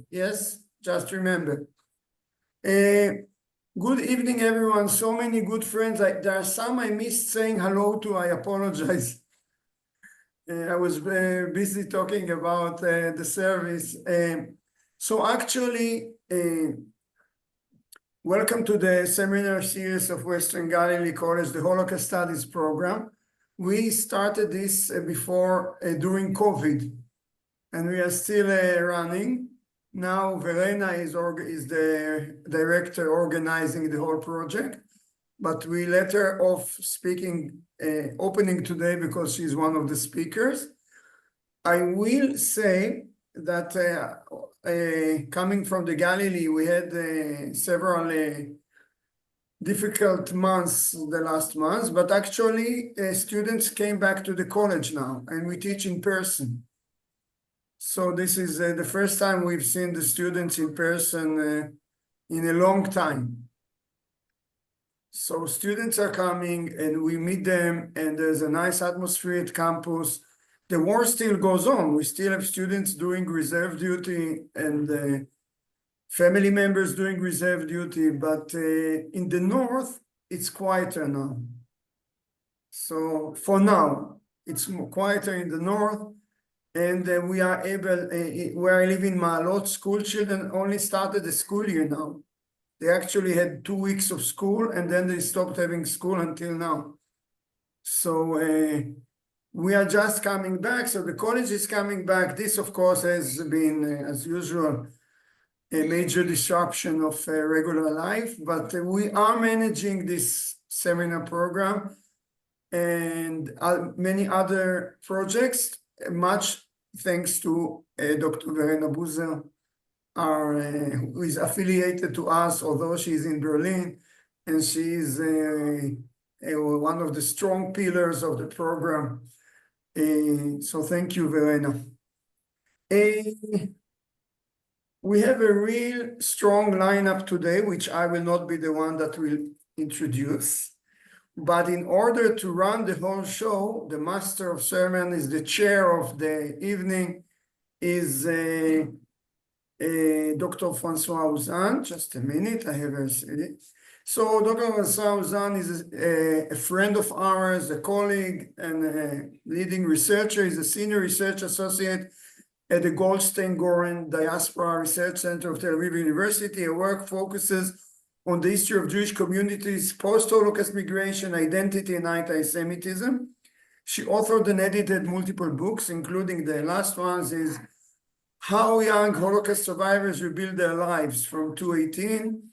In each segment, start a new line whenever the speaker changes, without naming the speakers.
Yes, just remember. Good evening, everyone. So many good friends. There are some I missed saying hello to. I apologize. I was busy talking about the service. So actually, welcome to the seminar series of Western Galilee College, the Holocaust Studies Program. We started this during COVID, and we are still running. Now Verena is the director organizing the whole project, but we let her off speaking, opening today because she's one of the speakers. I will say that coming from the Galilee, we had several difficult months the last months, but actually students came back to the college now and we teach in person. So this is the first time we've seen the students in person in a long time. So students are coming and we meet them and there's a nice atmosphere at campus. The war still goes on. We still have students doing reserve duty and family members doing reserve duty, but in the north, it's quieter now. So for now, it's more quieter in the north. And we are where I live in Maalot, school children only started the school year now. They actually had 2 weeks of school and then they stopped having school until now. So we are just coming back. So the college is coming back. This, of course, has been, as usual, a major disruption of regular life, but we are managing this seminar program and many other projects, much thanks to Dr. Verena Boozer, who is affiliated to us, although she is in Berlin, and she is one of the strong pillars of the program. So thank you, Verena. We have a real strong lineup today, which I will not be the one that will introduce. But in order to run the whole show, the master of sermon is the chair of the evening, is Dr. Françoise Ouzan. Just a minute, I have her say it. So Dr. Françoise Ouzan is a friend of ours, a colleague, and a leading researcher. He's a senior research associate at the Goldstein-Goren Diaspora Research Center of Tel Aviv University. Her work focuses on the history of Jewish communities, post-Holocaust migration, identity, and anti-Semitism. She authored and edited multiple books, including the last ones is How Young Holocaust Survivors Rebuild Their Lives from 2018,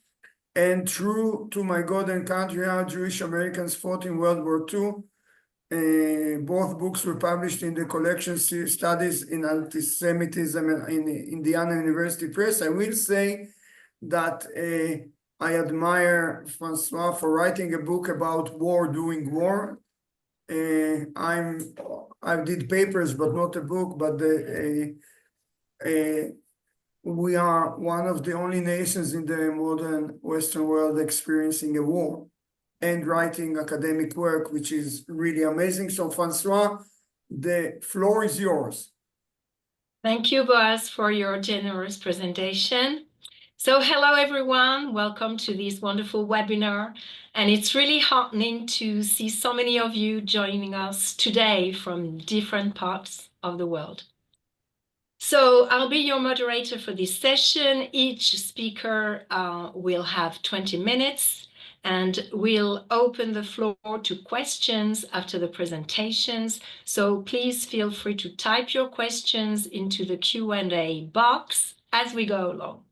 and True to My God and Country, How Jewish Americans Fought in World War II. Both books were published in the collection Studies in Antisemitism in Indiana University Press. I will say that I admire Françoise for writing a book about war doing war. I did papers, but not a book, but we are one of the only nations in the modern Western world experiencing a war and writing academic work, which is really amazing. So Françoise, the floor is yours.
Thank you, Boaz, for your generous presentation. So hello, everyone. Welcome to this wonderful webinar. And it's really heartening to see so many of you joining us today from different parts of the world. So I'll be your moderator for this session. Each speaker will have 20 minutes. And we'll open the floor to questions after the presentations. So please feel free to type your questions into the Q&A box as we go along.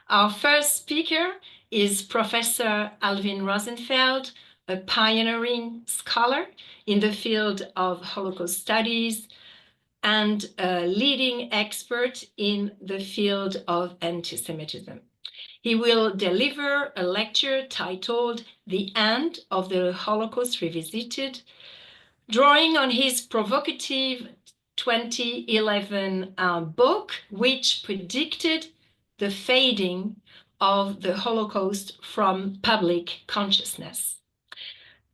Our first speaker is Professor Alvin Rosenfeld, a pioneering scholar in the field of Holocaust studies and a leading expert in the field of anti-Semitism. He will deliver a lecture titled The End of the Holocaust Revisited, drawing on his provocative 2011 book, which predicted the fading of the Holocaust from public consciousness.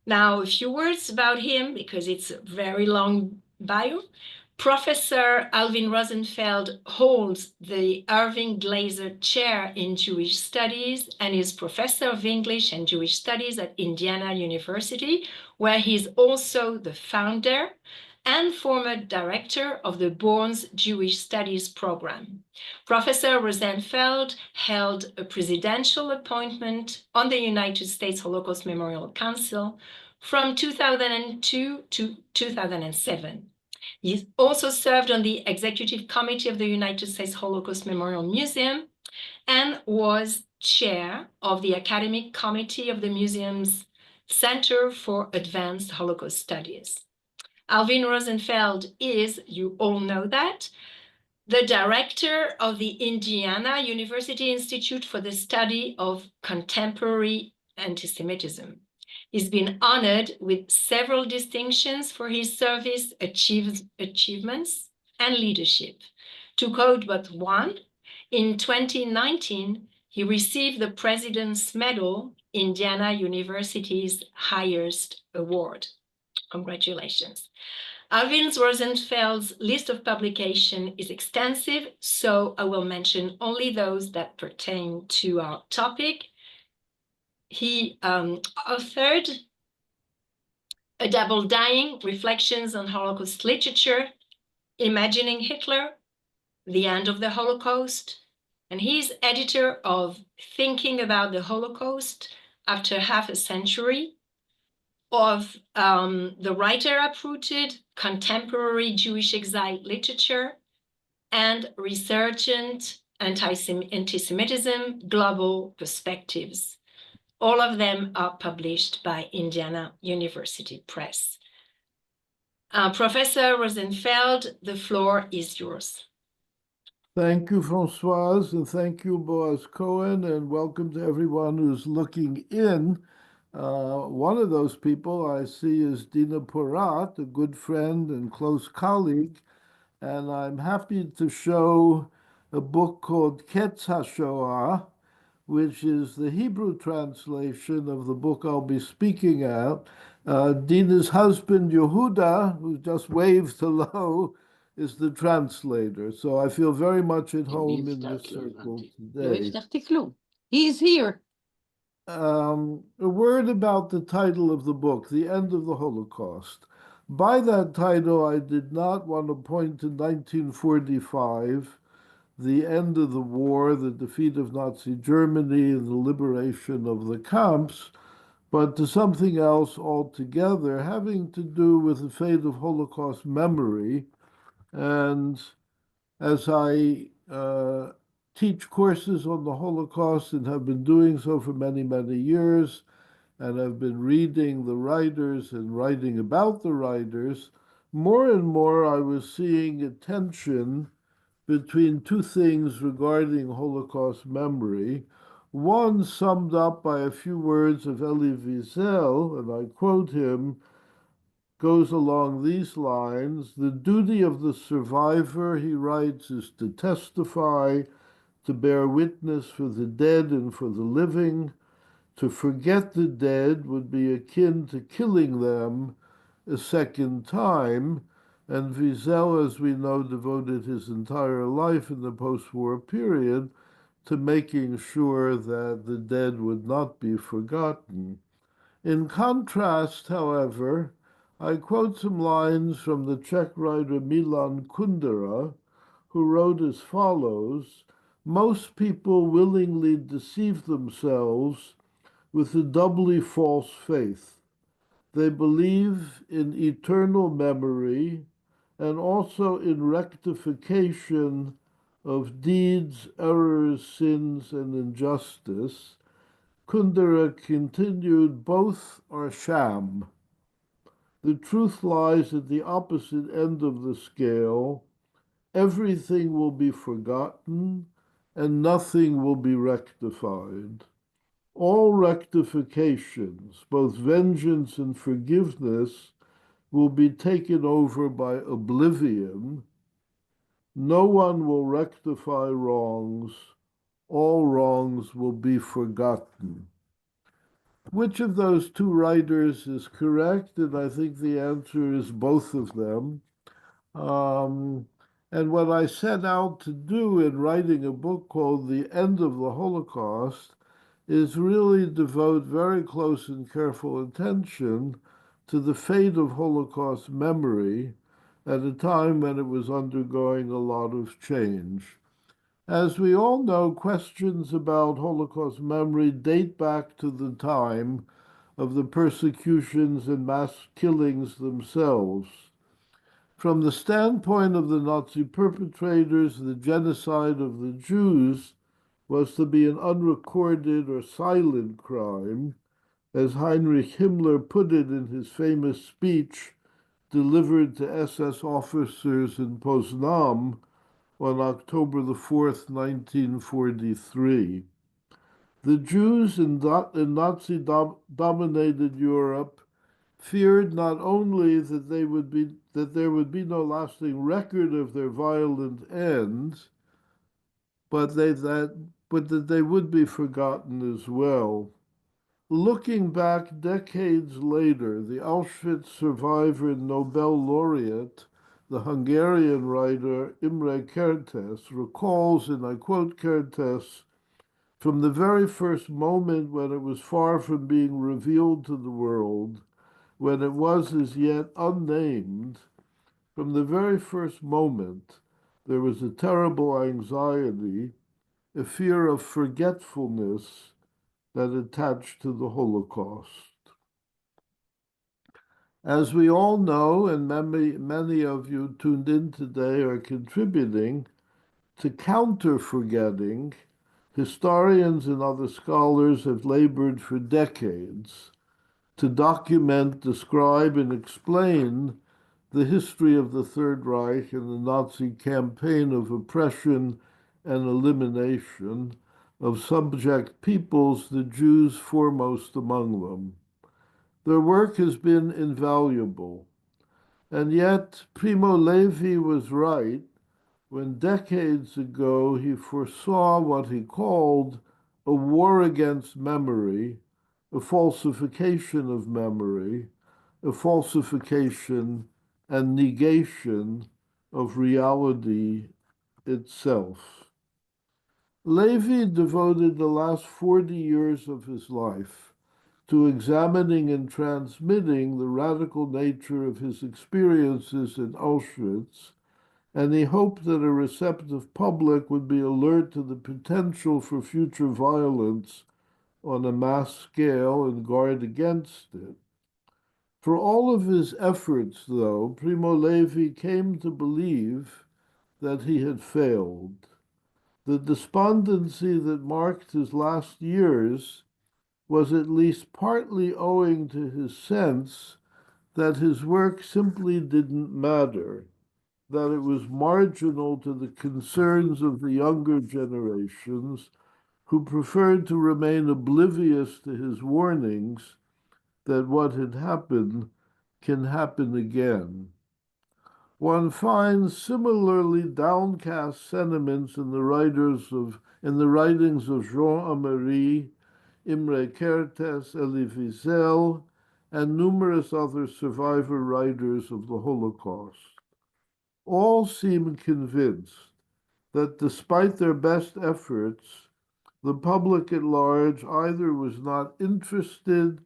Now, a few words about him, because it's a very long bio. Professor Alvin Rosenfeld holds the Irving Glaser Chair in Jewish Studies and is professor of English and Jewish Studies at Indiana University, where he's also the founder and former director of the Bourne's Jewish Studies Program. Professor Rosenfeld held a presidential appointment on the United States Holocaust Memorial Council from 2002 to 2007. He also served on the Executive Committee of the United States Holocaust Memorial Museum and was chair of the Academic Committee of the museum's Center for Advanced Holocaust Studies. Alvin Rosenfeld is, you all know that, the director of the Indiana University Institute for the Study of Contemporary Antisemitism. He's been honored with several distinctions for his service achievements and leadership. To quote but one, in 2019, he received the President's Medal, Indiana University's highest award. Congratulations. Alvin Rosenfeld's list of publications is extensive, so I will mention only those that pertain to our topic. He authored A Double Dying, Reflections on Holocaust Literature, Imagining Hitler, The End of the Holocaust, and he's editor of Thinking About the Holocaust After Half a Century, of The Writer Uprooted, Contemporary Jewish Exile Literature, and Resurgent Antisemitism, Global Perspectives. All of them are published by Indiana University Press. Professor Rosenfeld, the floor is yours.
Thank you, Françoise, and thank you, Boaz Cohen, and welcome to everyone who's looking in. One of those people I see is Dina Porat, a good friend and close colleague, and I'm happy to show a book called Ketz HaShoah, which is the Hebrew translation of the book I'll be speaking at. Dina's husband, Yehuda, who just waved hello, is the translator. So I feel very much at home in this circle today.
He is here.
A word about the title of the book, The End of the Holocaust. By that title, I did not want to point to 1945, the end of the war, the defeat of Nazi Germany, and the liberation of the camps, but to something else altogether, having to do with the fate of Holocaust memory. And as I teach courses on the Holocaust and have been doing so for many, many years, and I've been reading the writers and writing about the writers, more and more I was seeing a tension between two things regarding Holocaust memory. One summed up by a few words of Elie Wiesel, and I quote him, goes along these lines: the duty of the survivor, he writes, is to testify, to bear witness for the dead and for the living. To forget the dead would be akin to killing them a second time. And Wiesel, as we know, devoted his entire life in the post-war period to making sure that the dead would not be forgotten. In contrast, however, I quote some lines from the Czech writer Milan Kundera, who wrote as follows: most people willingly deceive themselves with a doubly false faith. They believe in eternal memory and also in rectification of deeds, errors, sins, and injustice. Kundera continued, both are sham. The truth lies at the opposite end of the scale. Everything will be forgotten and nothing will be rectified. All rectifications, both vengeance and forgiveness, will be taken over by oblivion. No one will rectify wrongs. All wrongs will be forgotten. Which of those two writers is correct? And I think the answer is both of them. And what I set out to do in writing a book called The End of the Holocaust is really devote very close and careful attention to the fate of Holocaust memory at a time when it was undergoing a lot of change. As we all know, questions about Holocaust memory date back to the time of the persecutions and mass killings themselves. From the standpoint of the Nazi perpetrators, the genocide of the Jews was to be an unrecorded or silent crime, as Heinrich Himmler put it in his famous speech delivered to SS officers in Poznan on October the 4th, 1943. The Jews in Nazi-dominated Europe feared not only that there would be no lasting record of their violent ends, but that they would be forgotten as well. Looking back decades later, the Auschwitz survivor and Nobel laureate, the Hungarian writer Imre Kertész, recalls, and I quote Kertész, "From the very first moment when it was far from being revealed to the world, when it was as yet unnamed, from the very first moment, there was a terrible anxiety, a fear of forgetfulness that attached to the Holocaust." As we all know, and many of you tuned in today are contributing, to counter forgetting, historians and other scholars have labored for decades to document, describe, and explain the history of the Third Reich and the Nazi campaign of oppression and elimination of subject peoples, the Jews foremost among them. Their work has been invaluable, and yet Primo Levi was right when decades ago he foresaw what he called a war against memory, a falsification of memory, a falsification and negation of reality itself. Levi devoted the last 40 years of his life to examining and transmitting the radical nature of his experiences in Auschwitz, and he hoped that a receptive public would be alert to the potential for future violence on a mass scale and guard against it. For all of his efforts, though, Primo Levi came to believe that he had failed. The despondency that marked his last years was at least partly owing to his sense that his work simply didn't matter, that it was marginal to the concerns of the younger generations who preferred to remain oblivious to his warnings that what had happened can happen again. One finds similarly downcast sentiments in the writings of Jean Amery, Imre Kertész, Elie Wiesel, and numerous other survivor writers of the Holocaust. All seem convinced that despite their best efforts, the public at large either was not interested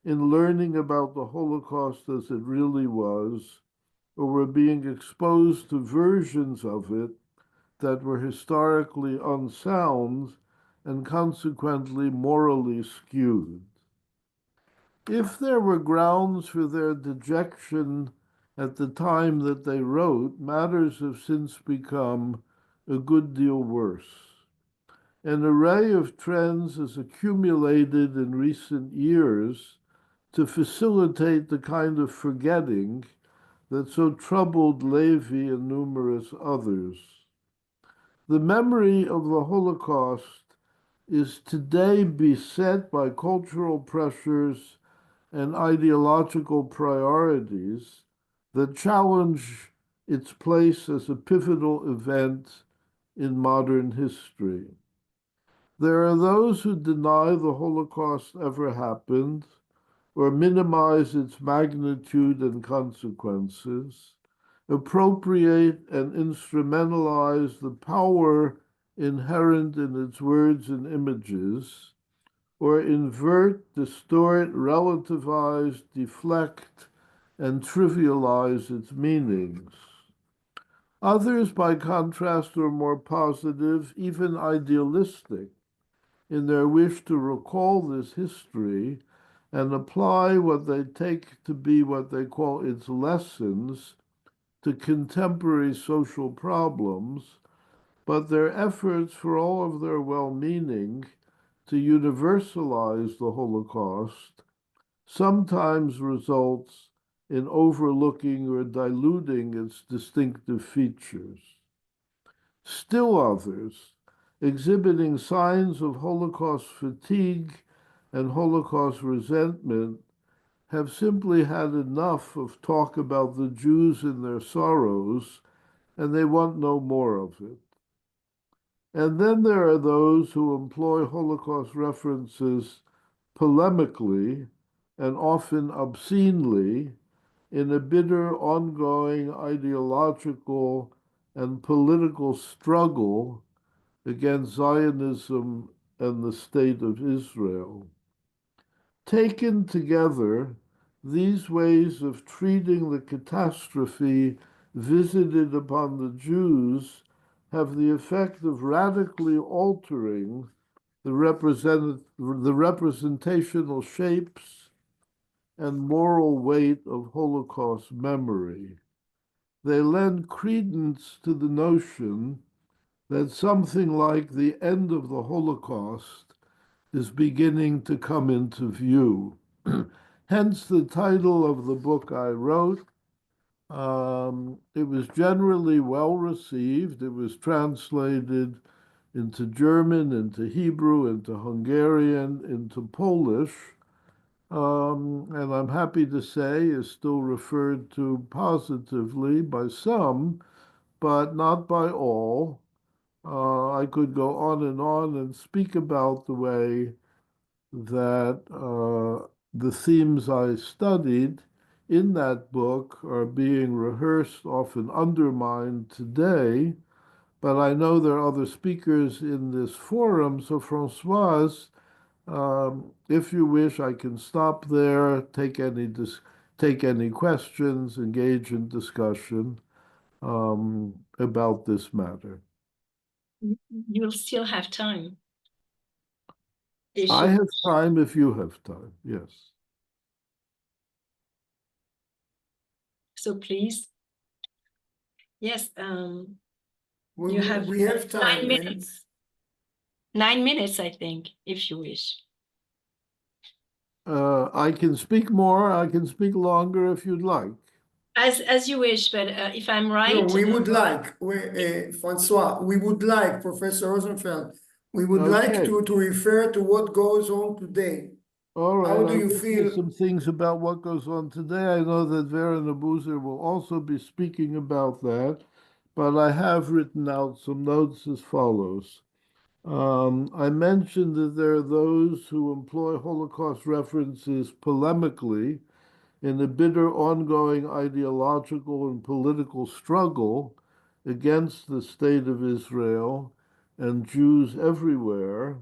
in learning about the Holocaust as it really was, or were being exposed to versions of it that were historically unsound and consequently morally skewed. If there were grounds for their dejection at the time that they wrote, matters have since become a good deal worse. An array of trends has accumulated in recent years to facilitate the kind of forgetting that so troubled Levi and numerous others. The memory of the Holocaust is today beset by cultural pressures and ideological priorities that challenge its place as a pivotal event in modern history. There are those who deny the Holocaust ever happened or minimize its magnitude and consequences, appropriate and instrumentalize the power inherent in its words and images, or invert, distort, relativize, deflect, and trivialize its meanings. Others, by contrast, are more positive, even idealistic, in their wish to recall this history and apply what they take to be what they call its lessons to contemporary social problems, but their efforts, for all of their well-meaning, to universalize the Holocaust sometimes results in overlooking or diluting its distinctive features. Still others, exhibiting signs of Holocaust fatigue and Holocaust resentment, have simply had enough of talk about the Jews and their sorrows, and they want no more of it. And then there are those who employ Holocaust references polemically and often obscenely in a bitter, ongoing ideological and political struggle against Zionism and the State of Israel. Taken together, these ways of treating the catastrophe visited upon the Jews have the effect of radically altering the representational shapes and moral weight of Holocaust memory. They lend credence to the notion that something like the end of the Holocaust is beginning to come into view. Hence the title of the book I wrote. It was generally well received. It was translated into German, into Hebrew, into Hungarian, into Polish, and I'm happy to say is still referred to positively by some, but not by all. I could go on and speak about the way that the themes I studied in that book are being rehearsed, often undermined today. But I know there are other speakers in this forum. So Françoise, if you wish, I can stop there, take any questions, engage in discussion about this matter.
You'll still have time.
I have time if you have time, yes.
So please. Yes,
We
you have
have time.
9 minutes. 9 minutes, I think, if you wish.
I can speak more, I can speak longer if you'd like.
As you wish, but if I'm right.
No, we would like, François, we would like, Professor Rosenfeld, we would like to refer to what goes on today.
All right.
How do you feel?
Some things about what goes on today. I know that Verena will also be speaking about that, but I have written out some notes as follows. I mentioned that there are those who employ Holocaust references polemically in a bitter, ongoing ideological and political struggle against the State of Israel and Jews everywhere.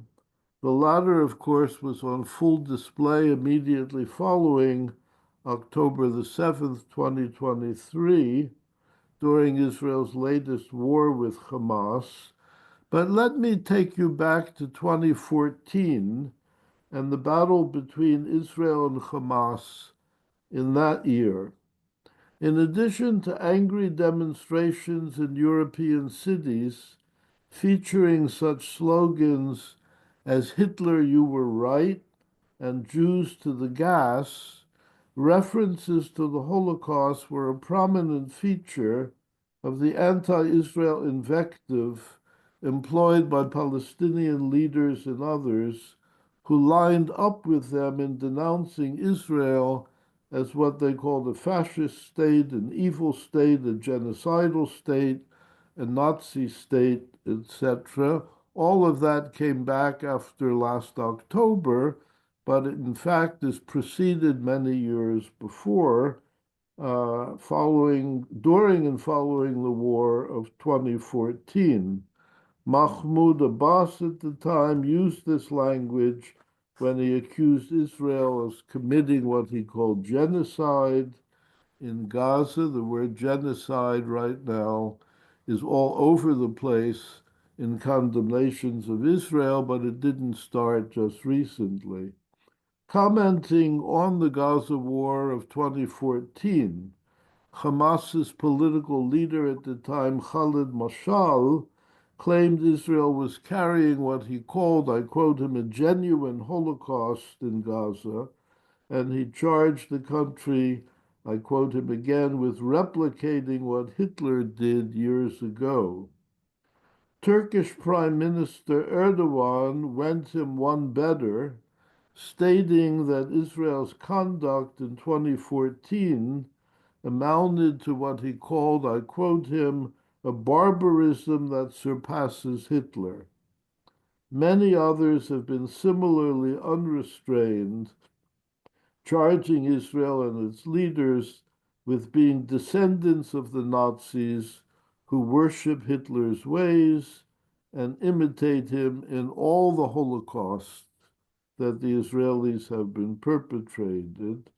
The latter, of course, was on full display immediately following October the 7th, 2023, during Israel's latest war with Hamas. But let me take you back to 2014 and the battle between Israel and Hamas in that year. In addition to angry demonstrations in European cities featuring such slogans as Hitler, you were right, and Jews to the gas, references to the Holocaust were a prominent feature of the anti-Israel invective employed by Palestinian leaders and others who lined up with them in denouncing Israel as what they called a fascist state, an evil state, a genocidal state, a Nazi state, etc. All of that came back after last October, but it in fact is preceded many years before during and following the war of 2014. Mahmoud Abbas at the time used this language when he accused Israel of committing what he called genocide in Gaza. The word genocide right now is all over the place in condemnations of Israel, but it didn't start just recently. Commenting on the Gaza war of 2014, Hamas's political leader at the time, Khalid Mashal, claimed Israel was carrying what he called, I quote him, a genuine Holocaust in Gaza, and he charged the country, I quote him again, with replicating what Hitler did years ago. Turkish Prime Minister Erdogan went him one better, stating that Israel's conduct in 2014 amounted to what he called, I quote him, a barbarism that surpasses Hitler. Many others have been similarly unrestrained, charging Israel and its leaders with being descendants of the Nazis who worship Hitler's ways and imitate him in all the Holocausts that the Israelis have been perpetrated.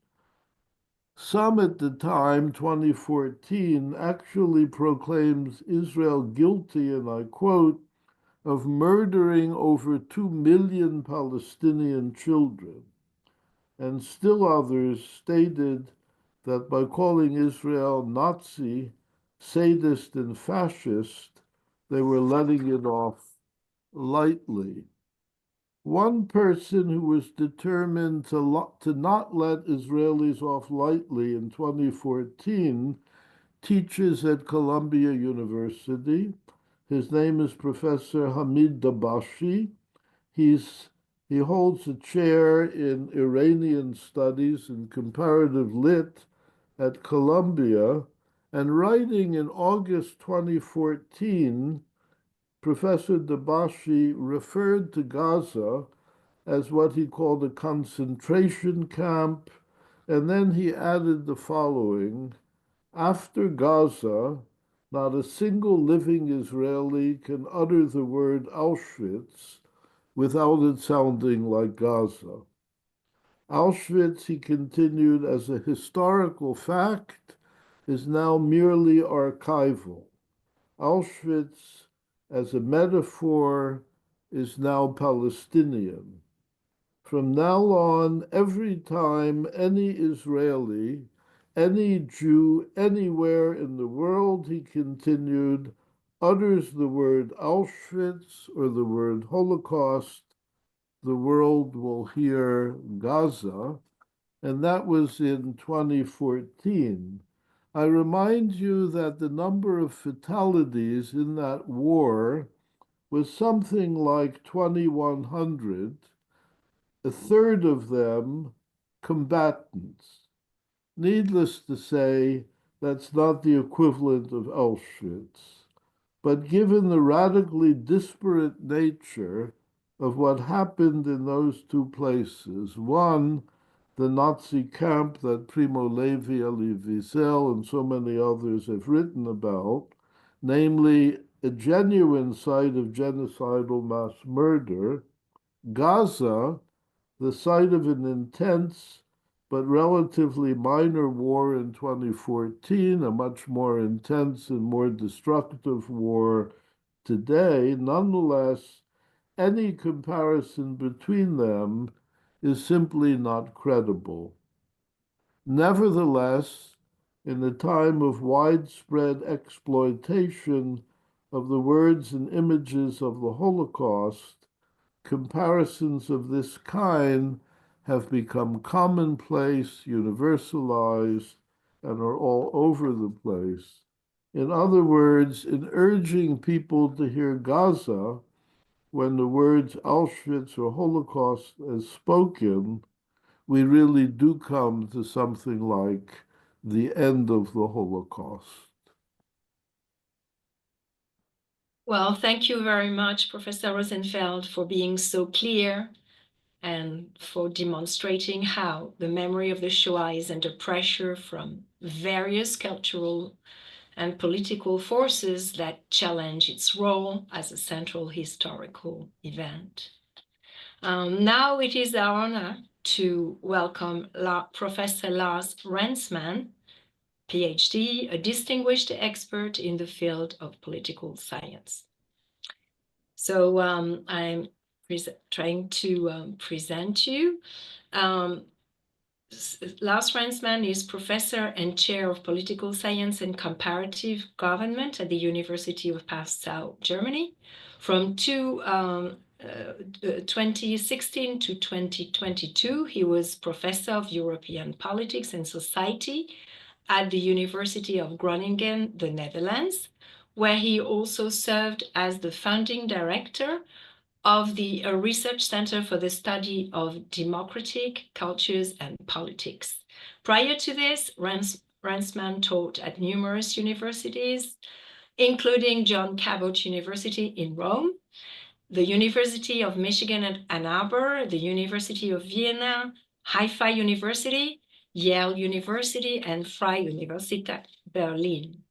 Some at the time, 2014, actually proclaims Israel guilty, and I quote, of murdering over 2 million Palestinian children. And still others stated that by calling Israel Nazi, sadist, and fascist, they were letting it off lightly. One person who was determined to not let Israelis off lightly in 2014 teaches at Columbia University. His name is Professor Hamid Dabashi. He holds a chair in Iranian Studies and Comparative Lit at Columbia, and writing in August 2014, Professor Dabashi referred to Gaza as what he called a concentration camp, and then he added the following: after Gaza, not a single living Israeli can utter the word Auschwitz without it sounding like Gaza. Auschwitz, he continued, as a historical fact, is now merely archival. Auschwitz, as a metaphor, is now Palestinian. From now on, every time any Israeli, any Jew, anywhere in the world, he continued, utters the word Auschwitz or the word Holocaust, the world will hear Gaza, and that was in 2014. I remind you that the number of fatalities in that war was something like 2,100, a third of them combatants. Needless to say, that's not the equivalent of Auschwitz. But given the radically disparate nature of what happened in those two places, one, the Nazi camp that Primo Levi, Elie Wiesel, and so many others have written about, namely a genuine site of genocidal mass murder, Gaza, the site of an intense but relatively minor war in 2014, a much more intense and more destructive war today. Nonetheless, any comparison between them is simply not credible. Nevertheless, in a time of widespread exploitation of the words and images of the Holocaust, comparisons of this kind have become commonplace, universalized, and are all over the place. In other words, in urging people to hear Gaza, when the words Auschwitz or Holocaust is spoken, we really do come to something like the end of the Holocaust.
Well, thank you very much, Professor Rosenfeld, for being so clear and for demonstrating how the memory of the Shoah is under pressure from various cultural and political forces that challenge its role as a central historical event. Now it is our honor to welcome Professor Lars Rensmann, PhD, a distinguished expert in the field of political science. So I'm trying to present you. Lars Rensmann is professor and chair of political science and comparative government at the University of Passau, Germany. From 2016 to 2022, he was professor of European politics and society at the University of Groningen, the Netherlands, where he also served as the founding director of the Research Center for the Study of Democratic Cultures and Politics. Prior to this, Rensmann taught at numerous universities, including John Cabot University in Rome, the University of Michigan at Ann Arbor, the University of Vienna, Haifa University, Yale University, and Freie Universität Berlin.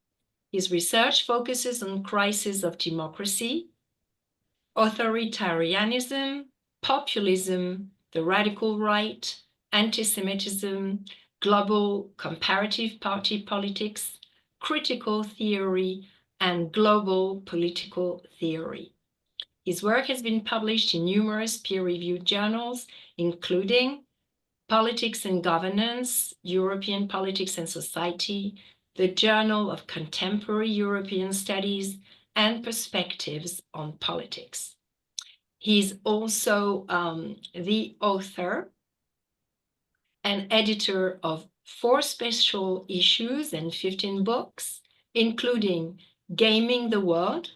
His research focuses on crises of democracy, authoritarianism, populism, the radical right, anti-Semitism, global comparative party politics, critical theory, and global political theory. His work has been published in numerous peer-reviewed journals, including Politics and Governance, European Politics and Society, the Journal of Contemporary European Studies, and Perspectives on Politics. He's also the author and editor of 4 special issues and 15 books, including Gaming the World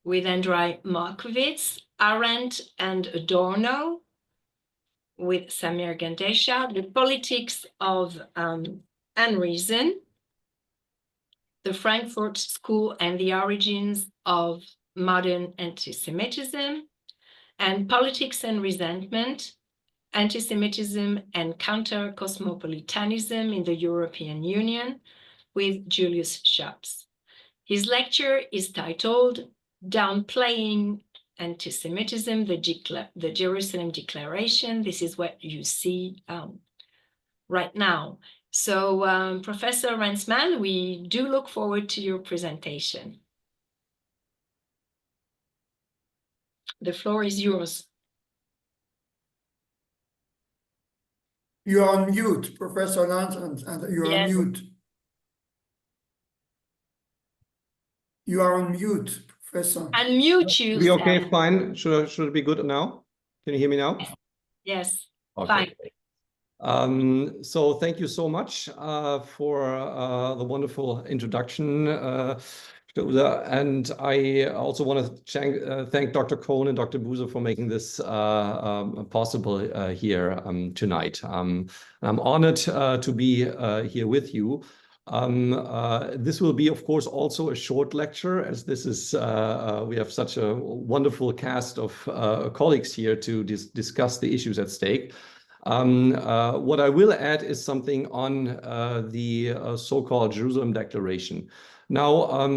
with Andrei Markovits, Arendt and Adorno with Samir Gandesha, The Politics of Unreason, The Frankfurt School and the Origins of Modern Anti-Semitism, and Politics and Resentment, Anti-Semitism and Counter-Cosmopolitanism in the European Union with Julius Schatz. His lecture is titled Downplaying Antisemitism, the Jerusalem Declaration. This is what you see right now. So, Professor Rensmann, we do look forward to your presentation. The floor is yours.
You are on mute, Professor Lars, and you are on mute. You are on mute, Professor.
Unmute you.
Be okay, fine. Should it be good now? Can you hear me now?
Yes,
okay.
Fine.
So thank you so much for the wonderful introduction, and I also want to thank Dr. Cohen and Dr. Boaz for making this possible here tonight. I'm honored to be here with you. This will be, of course, also a short lecture, as this is we have such a wonderful cast of colleagues here to discuss the issues at stake. What I will add is something on the so-called Jerusalem Declaration. Now,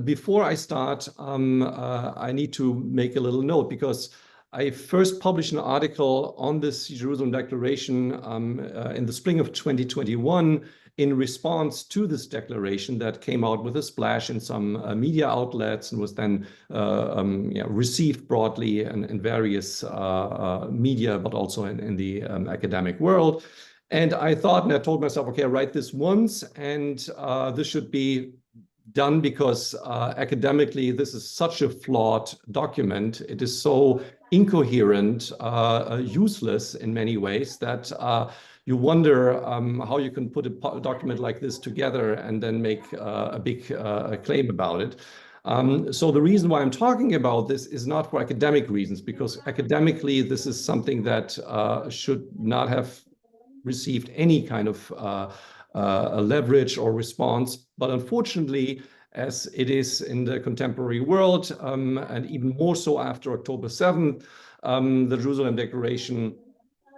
before I start, I need to make a little note, because I first published an article on this Jerusalem Declaration in the spring of 2021 in response to this declaration that came out with a splash in some media outlets and was then received broadly in various media, but also in the academic world. And I thought, and I told myself, okay, I write this once, and this should be done, because academically this is such a flawed document. It is so incoherent, useless in many ways, that you wonder how you can put a document like this together and then make a big claim about it. So the reason why I'm talking about this is not for academic reasons, because academically this is something that should not have received any kind of leverage or response. But unfortunately, as it is in the contemporary world, and even more so after October 7th, the Jerusalem Declaration,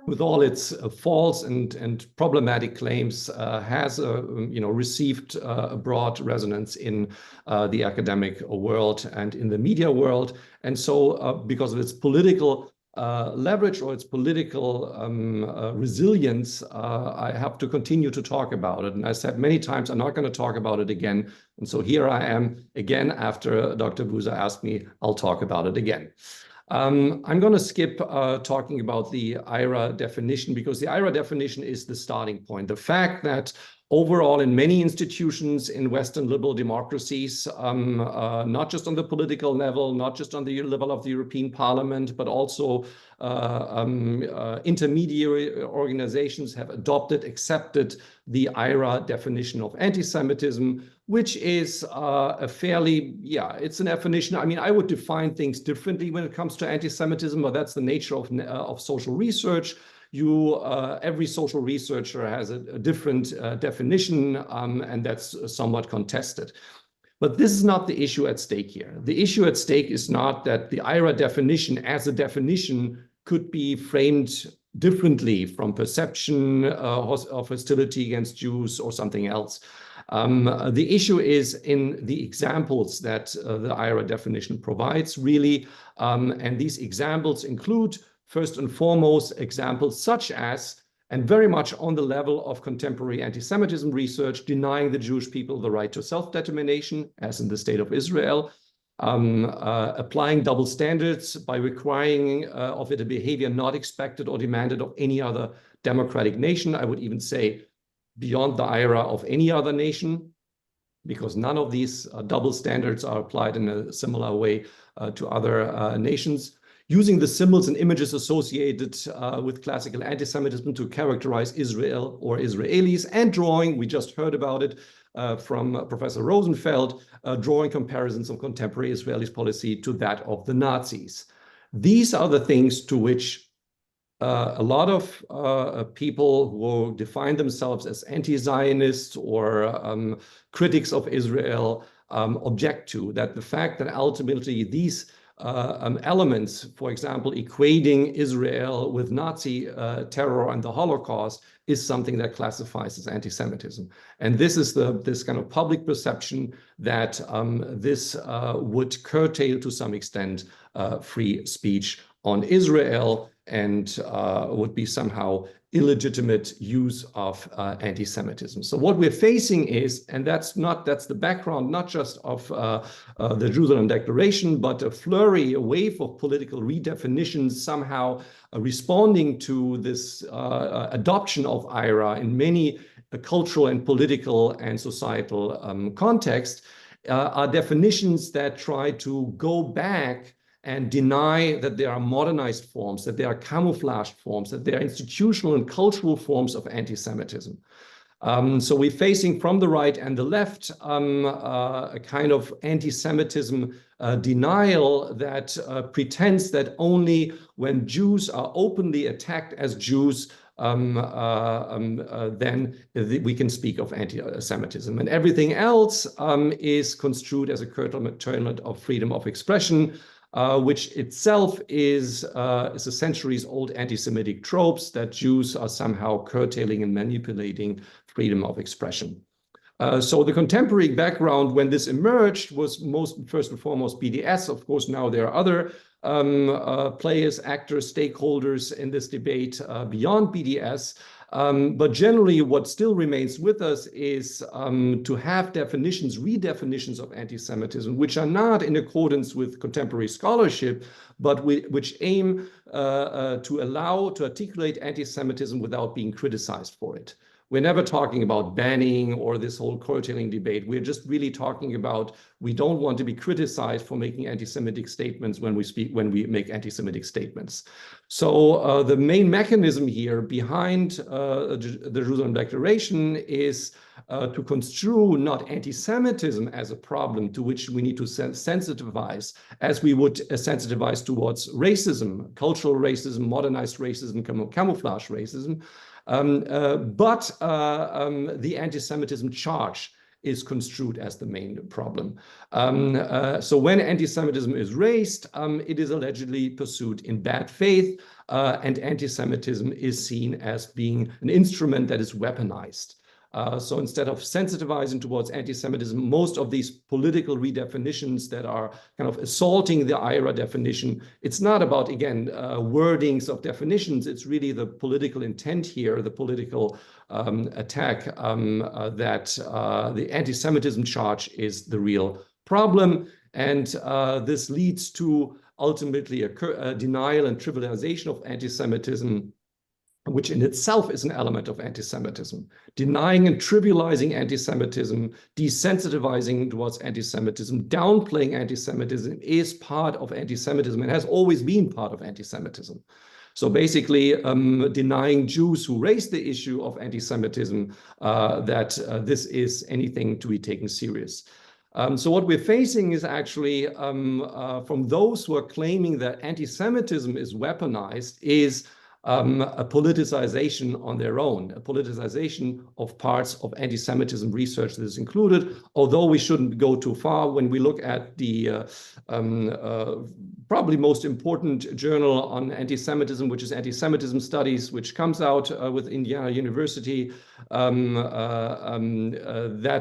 with all its false and problematic claims, has received a broad resonance in the academic world and in the media world. And so because of its political leverage or its political resilience, I have to continue to talk about it. And I said many times, I'm not going to talk about it again. And so here I am again, after Dr. Boaz asked me, I'll talk about it again. I'm going to skip talking about the IRA definition, because the IRA definition is the starting point. The fact that overall in many institutions in Western liberal democracies, not just on the political level, not just on the level of the European Parliament, but also intermediary organizations have accepted the IRA definition of anti-Semitism, which is a fairly, it's an definition. I mean, I would define things differently when it comes to anti-Semitism, but that's the nature of social research. Every social researcher has a different definition, and that's somewhat contested. But this is not the issue at stake here. The issue at stake is not that the IRA definition as a definition could be framed differently from perception of hostility against Jews or something else. The issue is in the examples that the IRA definition provides, really, and these examples include, first and foremost, examples such as, and very much on the level of contemporary anti-Semitism research, denying the Jewish people the right to self-determination, as in the State of Israel, applying double standards by requiring of it a behavior not expected or demanded of any other democratic nation. I would even say beyond the IRA of any other nation, because none of these double standards are applied in a similar way to other nations. Using the symbols and images associated with classical anti-Semitism to characterize Israel or Israelis, and drawing, we just heard about it from Professor Rosenfeld, drawing comparisons of contemporary Israeli policy to that of the Nazis. These are the things to which a lot of people who define themselves as anti-Zionists or critics of Israel object to, that the fact that ultimately these elements, for example, equating Israel with Nazi terror and the Holocaust, is something that classifies as anti-Semitism. And this is this kind of public perception that this would curtail to some extent free speech on Israel, and would be somehow illegitimate use of anti-Semitism. So what we're facing is, and that's the background, not just of the Jerusalem Declaration, but a flurry, a wave of political redefinitions somehow responding to this adoption of IRA in many cultural and political and societal contexts, are definitions that try to go back and deny that there are modernized forms, that there are camouflaged forms, that there are institutional and cultural forms of anti-Semitism. So we're facing from the right and the left a kind of anti-Semitism denial that pretends that only when Jews are openly attacked as Jews, then we can speak of anti-Semitism. And everything else is construed as a curtailment of freedom of expression, which itself is a centuries-old anti-Semitic tropes that Jews are somehow curtailing and manipulating freedom of expression. So the contemporary background when this emerged was first and foremost BDS. Of course, now there are other players, actors, stakeholders in this debate beyond BDS. But generally, what still remains with us is to have redefinitions of anti-Semitism, which are not in accordance with contemporary scholarship, but which aim to articulate anti-Semitism without being criticized for it. We're never talking about banning or this whole curtailing debate. We're just really talking about, we don't want to be criticized for making anti-Semitic statements when we make anti-Semitic statements. So the main mechanism here behind the Jerusalem Declaration is to construe not anti-Semitism as a problem to which we need to sensitivize, as we would sensitivize towards racism, cultural racism, modernized racism, camouflage racism, but the anti-Semitism charge is construed as the main problem. So when anti-Semitism is raised, it is allegedly pursued in bad faith, and anti-Semitism is seen as being an instrument that is weaponized. So instead of sensitizing towards anti-Semitism, most of these political redefinitions that are kind of assaulting the IRA definition, it's not about, again, wordings of definitions. It's really the political intent here, the political attack that the anti-Semitism charge is the real problem. And this leads to ultimately a denial and trivialization of anti-Semitism, which in itself is an element of anti-Semitism. Denying and trivializing anti-Semitism, desensitizing towards anti-Semitism, downplaying anti-Semitism is part of anti-Semitism and has always been part of anti-Semitism. So basically denying Jews who raised the issue of anti-Semitism that this is anything to be taken serious. So what we're facing is actually from those who are claiming that anti-Semitism is weaponized is a politicization on their own, a politicization of parts of anti-Semitism research that is included, although we shouldn't go too far when we look at the probably most important journal on anti-Semitism, which is Anti-Semitism Studies, which comes out with Indiana University. That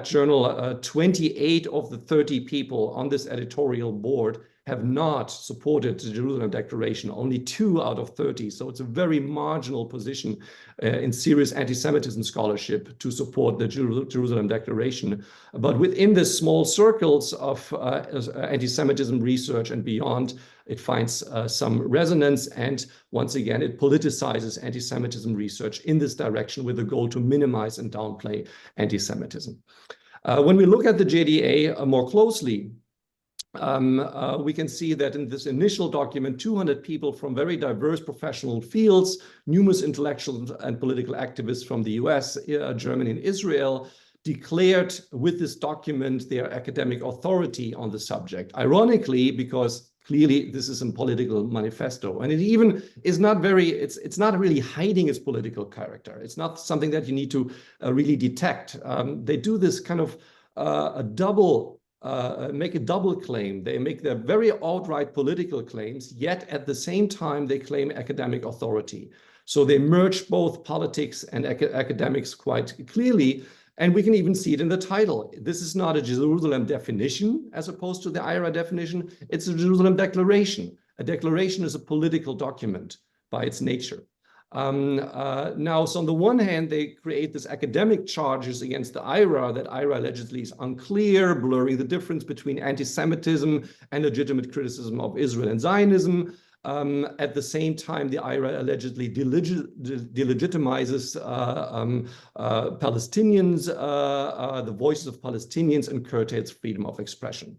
journal, 28 of the 30 people on this editorial board have not supported the Jerusalem Declaration, only 2 out of 30. So it's a very marginal position in serious anti-Semitism scholarship to support the Jerusalem Declaration. But within the small circles of anti-Semitism research and beyond, it finds some resonance. And once again, it politicizes anti-Semitism research in this direction with the goal to minimize and downplay anti-Semitism. When we look at the JDA more closely, we can see that in this initial document, 200 people from very diverse professional fields, numerous intellectuals and political activists from the US, Germany, and Israel declared with this document their academic authority on the subject. Ironically, because clearly this is a political manifesto, and it even is not very, it's not really hiding its political character. It's not something that you need to really detect. They do this kind of make a double claim. They make their very outright political claims, yet at the same time, they claim academic authority. So they merge both politics and academics quite clearly. And we can even see it in the title. This is not a Jerusalem definition as opposed to the IRA definition. It's a Jerusalem declaration. A declaration is a political document by its nature. Now, so on the one hand, they create this academic charges against the IRA, that IRA allegedly is unclear, blurring the difference between anti-Semitism and legitimate criticism of Israel and Zionism. At the same time, the IRA allegedly delegitimizes Palestinians, the voices of Palestinians, and curtails freedom of expression.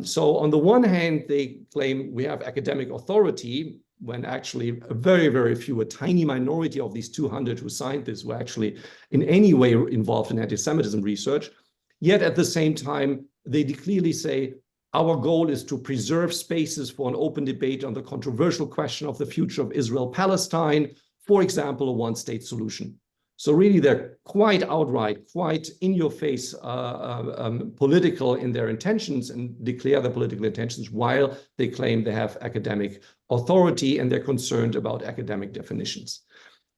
So on the one hand, they claim we have academic authority, when actually a very, very few, a tiny minority of these 200 who signed this were actually in any way involved in anti-Semitism research. Yet at the same time, they clearly say, our goal is to preserve spaces for an open debate on the controversial question of the future of Israel-Palestine, for example, a one-state solution. So really, they're quite outright, quite in-your-face political in their intentions and declare their political intentions while they claim they have academic authority and they're concerned about academic definitions.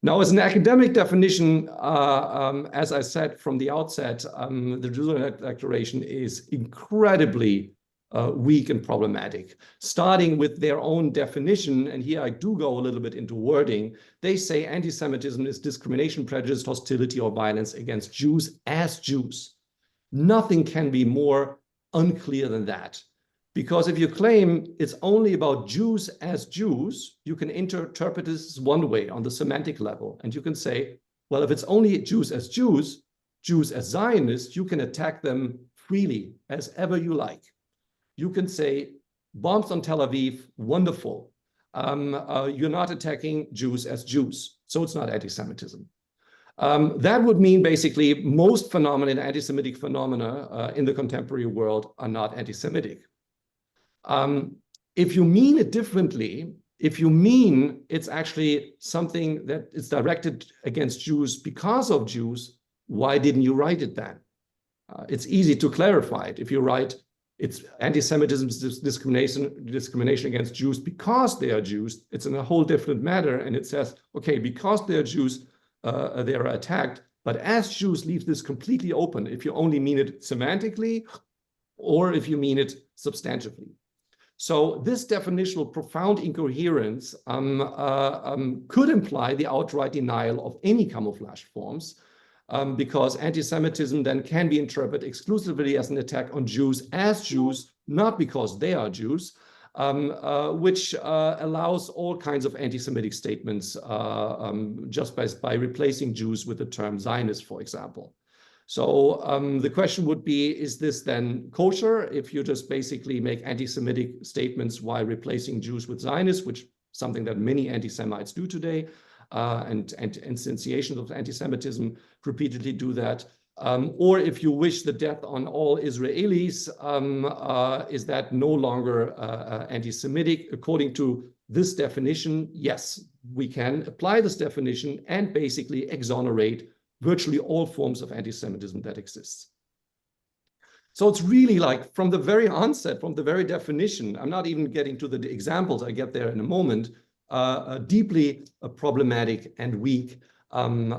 Now, as an academic definition, as I said from the outset, the Jerusalem Declaration is incredibly weak and problematic. Starting with their own definition, and here I do go a little bit into wording, they say anti-Semitism is discrimination, prejudice, hostility, or violence against Jews as Jews. Nothing can be more unclear than that. Because if you claim it's only about Jews as Jews, you can interpret this one way on the semantic level. And you can say, well, if it's only Jews as Jews, Jews as Zionists, you can attack them freely as ever you like. You can say, bombs on Tel Aviv, wonderful. You're not attacking Jews as Jews, so it's not anti-Semitism. That would mean basically most phenomena, anti-Semitic phenomena in the contemporary world are not anti-Semitic. If you mean it differently, if you mean it's actually something that is directed against Jews because of Jews, why didn't you write it then? It's easy to clarify it. If you write, it's anti-Semitism is discrimination against Jews because they are Jews, it's in a whole different matter. And it says, okay, because they are Jews, they are attacked. But as Jews, leave this completely open if you only mean it semantically or if you mean it substantively. So this definitional profound incoherence could imply the outright denial of any camouflage forms, because anti-Semitism then can be interpreted exclusively as an attack on Jews as Jews, not because they are Jews, which allows all kinds of anti-Semitic statements just by replacing Jews with the term Zionist, for example. So the question would be, is this then kosher if you just basically make anti-Semitic statements while replacing Jews with Zionists, which is something that many anti-Semites do today, and instantiations of anti-Semitism repeatedly do that. Or if you wish the death on all Israelis, is that no longer anti-Semitic? According to this definition, yes, we can apply this definition and basically exonerate virtually all forms of anti-Semitism that exists. So it's really like from the very onset, from the very definition, I'm not even getting to the examples, I get there in a moment, a deeply problematic and weak form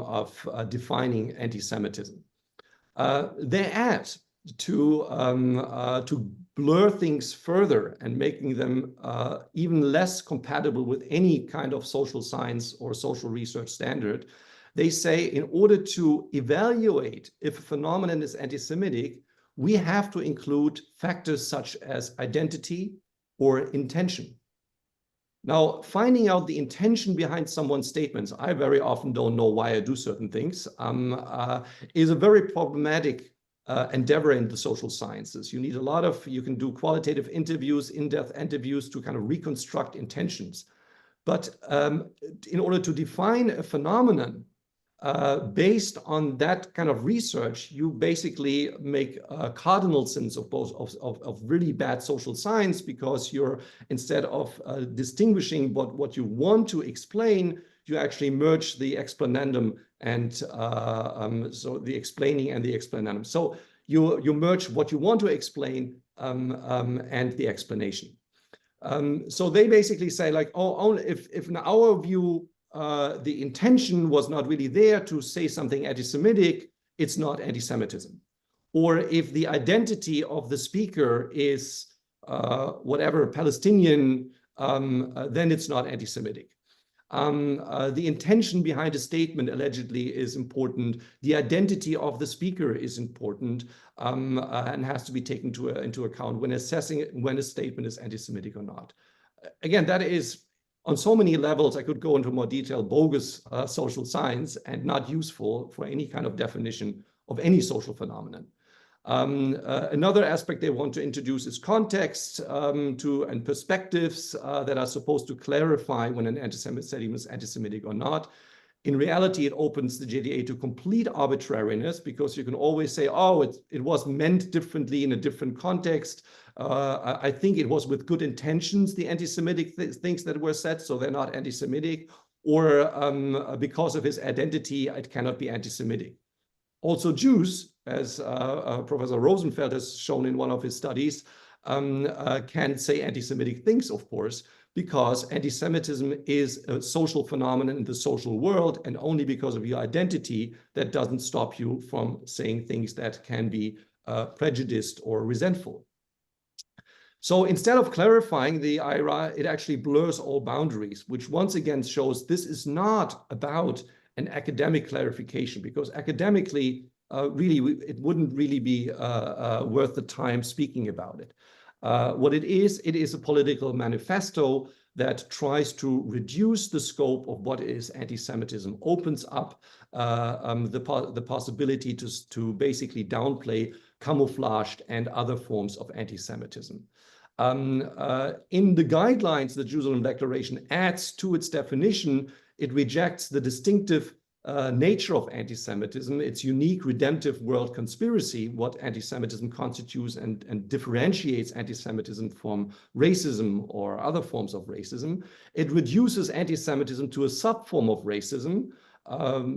of defining anti-Semitism. They add to blur things further and making them even less compatible with any kind of social science or social research standard. They say in order to evaluate if a phenomenon is anti-Semitic, we have to include factors such as identity or intention. Now, finding out the intention behind someone's statements, I very often don't know why I do certain things, is a very problematic endeavor in the social sciences. You need a lot of, you can do qualitative interviews, in-depth interviews to kind of reconstruct intentions. But in order to define a phenomenon based on that kind of research, you basically make cardinal sins of really bad social science, because you're, instead of distinguishing what you want to explain, you actually merge the explanandum and so the explaining and the explanandum. So you merge what you want to explain and the explanation. So they basically say like, oh, only if in our view, the intention was not really there to say something anti-Semitic, it's not anti-Semitism. Or if the identity of the speaker is whatever, Palestinian, then it's not anti-Semitic. The intention behind a statement allegedly is important. The identity of the speaker is important and has to be taken into account when assessing when a statement is anti-Semitic or not. Again, that is, on so many levels, I could go into more detail, bogus social science and not useful for any kind of definition of any social phenomenon. Another aspect they want to introduce is context and perspectives that are supposed to clarify when an anti-Semitism is anti-Semitic or not. In reality, it opens the JDA to complete arbitrariness, because you can always say, oh, it was meant differently in a different context. I think it was with good intentions, the anti-Semitic things that were said, so they're not anti-Semitic, or because of his identity, it cannot be anti-Semitic. Also, Jews, as Professor Rosenfeld has shown in one of his studies, can say anti-Semitic things, of course, because anti-Semitism is a social phenomenon in the social world, and only because of your identity, that doesn't stop you from saying things that can be prejudiced or resentful. So instead of clarifying the IRA, it actually blurs all boundaries, which once again shows this is not about an academic clarification, because academically, really, it wouldn't really be worth the time speaking about it. What it is a political manifesto that tries to reduce the scope of what is anti-Semitism, opens up the possibility to basically downplay camouflaged and other forms of anti-Semitism. In the guidelines, the Jerusalem Declaration adds to its definition, it rejects the distinctive nature of anti-Semitism, its unique redemptive world conspiracy, what anti-Semitism constitutes and differentiates anti-Semitism from racism or other forms of racism. It reduces anti-Semitism to a subform of racism,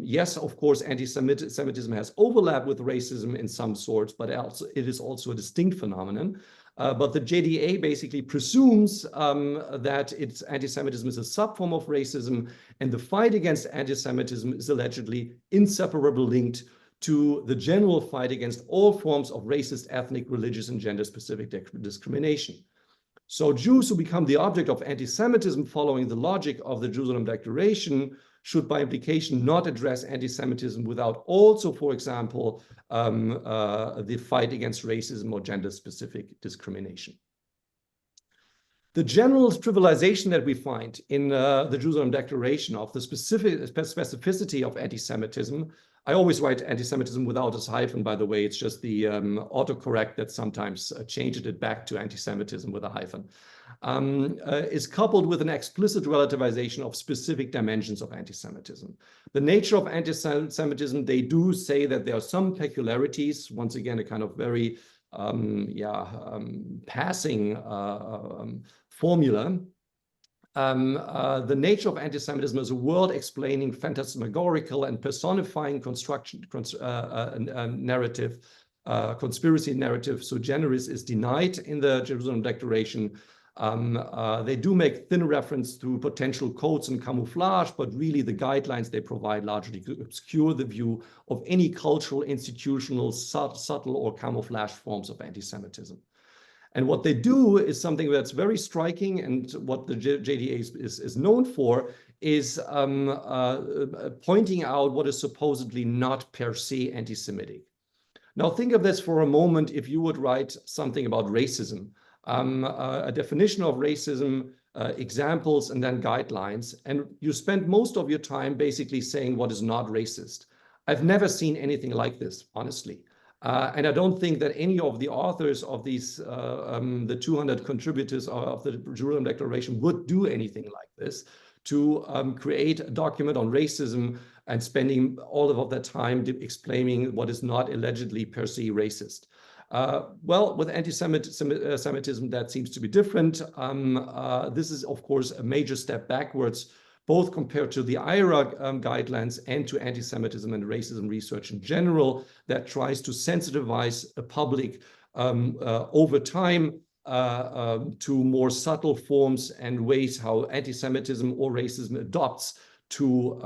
Yes, of course, anti-Semitism has overlap with racism in some sorts, but it is also a distinct phenomenon. But the JDA basically presumes that anti-Semitism is a subform of racism, and the fight against anti-Semitism is allegedly inseparably linked to the general fight against all forms of racist, ethnic, religious, and gender-specific discrimination. So Jews who become the object of anti-Semitism following the logic of the Jerusalem Declaration should by implication not address anti-Semitism without also, for example, the fight against racism or gender-specific discrimination. The general trivialization that we find in the Jerusalem Declaration of the specificity of anti-Semitism, I always write anti-Semitism without a hyphen, by the way. It's just the autocorrect that sometimes changes it back to anti-Semitism with a hyphen, is coupled with an explicit relativization of specific dimensions of anti-Semitism. The nature of anti-Semitism, they do say that there are some peculiarities, once again, a kind of very passing formula. The nature of anti-Semitism is a world-explaining, phantasmagorical, and personifying narrative, conspiracy narrative. So generis is denied in the Jerusalem Declaration. They do make thin reference to potential codes and camouflage, but really the guidelines they provide largely obscure the view of any cultural, institutional, subtle, or camouflage forms of anti-Semitism. And what they do is something that's very striking, and what the JDA is known for is pointing out what is supposedly not per se anti-Semitic. Now think of this for a moment if you would write something about racism, a definition of racism, examples, and then guidelines, and you spend most of your time basically saying what is not racist. I've never seen anything like this, honestly. And I don't think that any of the authors of these, the 200 contributors of the Jerusalem Declaration would do anything like this, to create a document on racism and spending all of that time explaining what is not allegedly per se racist. Well, with anti-Semitism, that seems to be different. This is, of course, a major step backwards, both compared to the IRA guidelines and to anti-Semitism and racism research in general, that tries to sensitivize the public over time to more subtle forms and ways how anti-Semitism or racism adopts to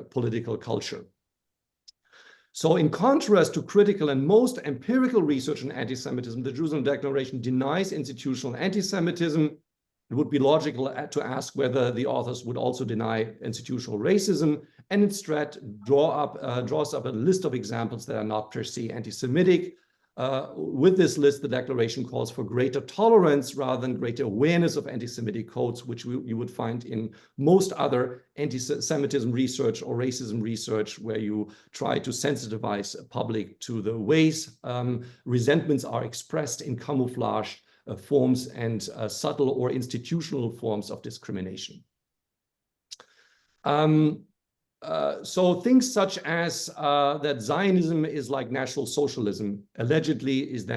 political culture. So in contrast to critical and most empirical research on anti-Semitism, the Jerusalem Declaration denies institutional anti-Semitism. It would be logical to ask whether the authors would also deny institutional racism, and instead draws up a list of examples that are not per se anti-Semitic. With this list, the declaration calls for greater tolerance rather than greater awareness of anti-Semitic codes, which you would find in most other anti-Semitism research or racism research, where you try to sensitivize the public to the ways resentments are expressed in camouflage forms and subtle or institutional forms of discrimination. So things such as that Zionism is like National Socialism allegedly is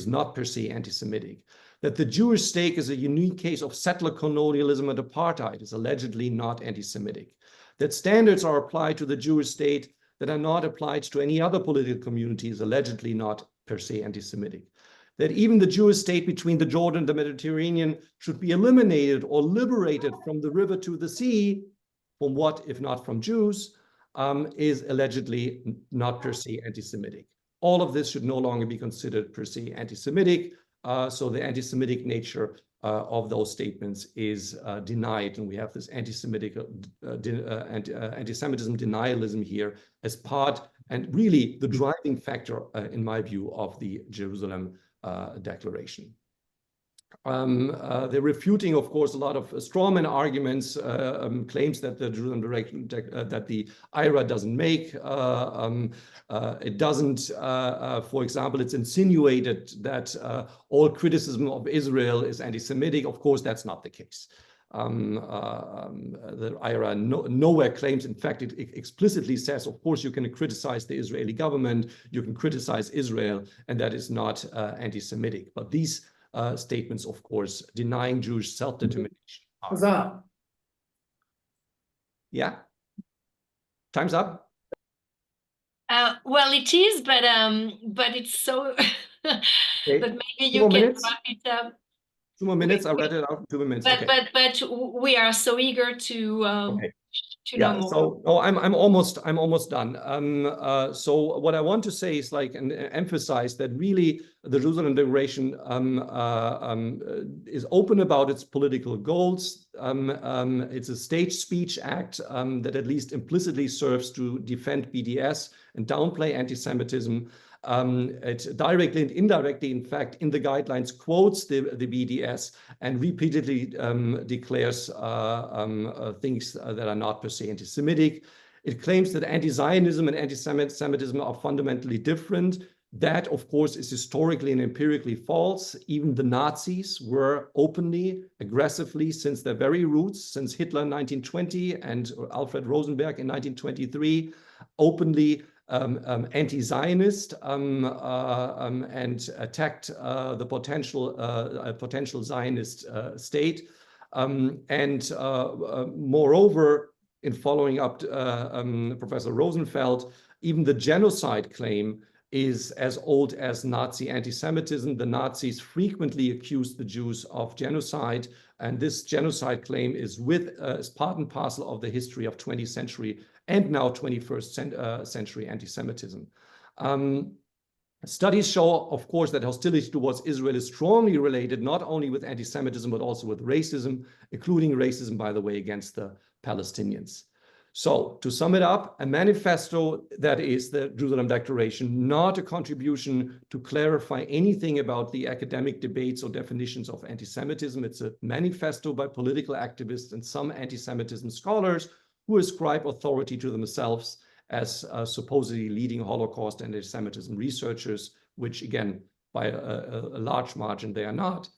not per se anti-Semitic. That the Jewish state is a unique case of settler colonialism and apartheid is allegedly not anti-Semitic. That standards are applied to the Jewish state that are not applied to any other political community is allegedly not per se anti-Semitic. That even the Jewish state between the Jordan and the Mediterranean should be eliminated or liberated from the river to the sea, from what, if not from Jews, is allegedly not per se anti-Semitic. All of this should no longer be considered per se anti-Semitic, so the anti-Semitic nature of those statements is denied, and we have this anti-Semitism denialism here as part, and really the driving factor, in my view, of the Jerusalem Declaration. They're refuting, of course, a lot of strawman arguments, claims that the Jerusalem Declaration, that the IRA doesn't make. It doesn't, for example, it's insinuated that all criticism of Israel is anti-Semitic. Of course, that's not the case. The IRA nowhere claims, in fact, it explicitly says, of course, you can criticize the Israeli government, you can criticize Israel, and that is not anti-Semitic. But these statements, of course, denying Jewish self-determination. Yeah. Time's up.
Well, it is, but it's so.
Okay.
But maybe
2
you
more
can
minutes.
wrap it up.
2 more minutes. I read it out in 2 minutes.
But
Okay.
but we are so eager to
Okay.
know more.
So no, I'm almost done. So what I want to say is like and emphasize that really the Jerusalem Declaration is open about its political goals. It's a state speech act that at least implicitly serves to defend BDS and downplay anti-Semitism. It directly and indirectly, in fact, in the guidelines quotes the BDS and repeatedly declares things that are not per se anti-Semitic. It claims that anti-Zionism and anti-Semitism are fundamentally different. That, of course, is historically and empirically false. Even the Nazis were openly, aggressively, since their very roots, since Hitler in 1920 and Alfred Rosenberg in 1923, openly anti-Zionist and attacked the potential Zionist state. Moreover, in following up Professor Rosenfeld, even the genocide claim is as old as Nazi anti-Semitism. The Nazis frequently accused the Jews of genocide, and this genocide claim is part and parcel of the history of 20th century and now 21st century anti-Semitism. Studies show, of course, that hostility towards Israel is strongly related not only with anti-Semitism, but also with racism, including racism, by the way, against the Palestinians. So to sum it up, a manifesto that is the Jerusalem Declaration, not a contribution to clarify anything about the academic debates or definitions of anti-Semitism. It's a manifesto by political activists and some anti-Semitism scholars who ascribe authority to themselves as supposedly leading Holocaust and anti-Semitism researchers, which again, by a large margin, they are not.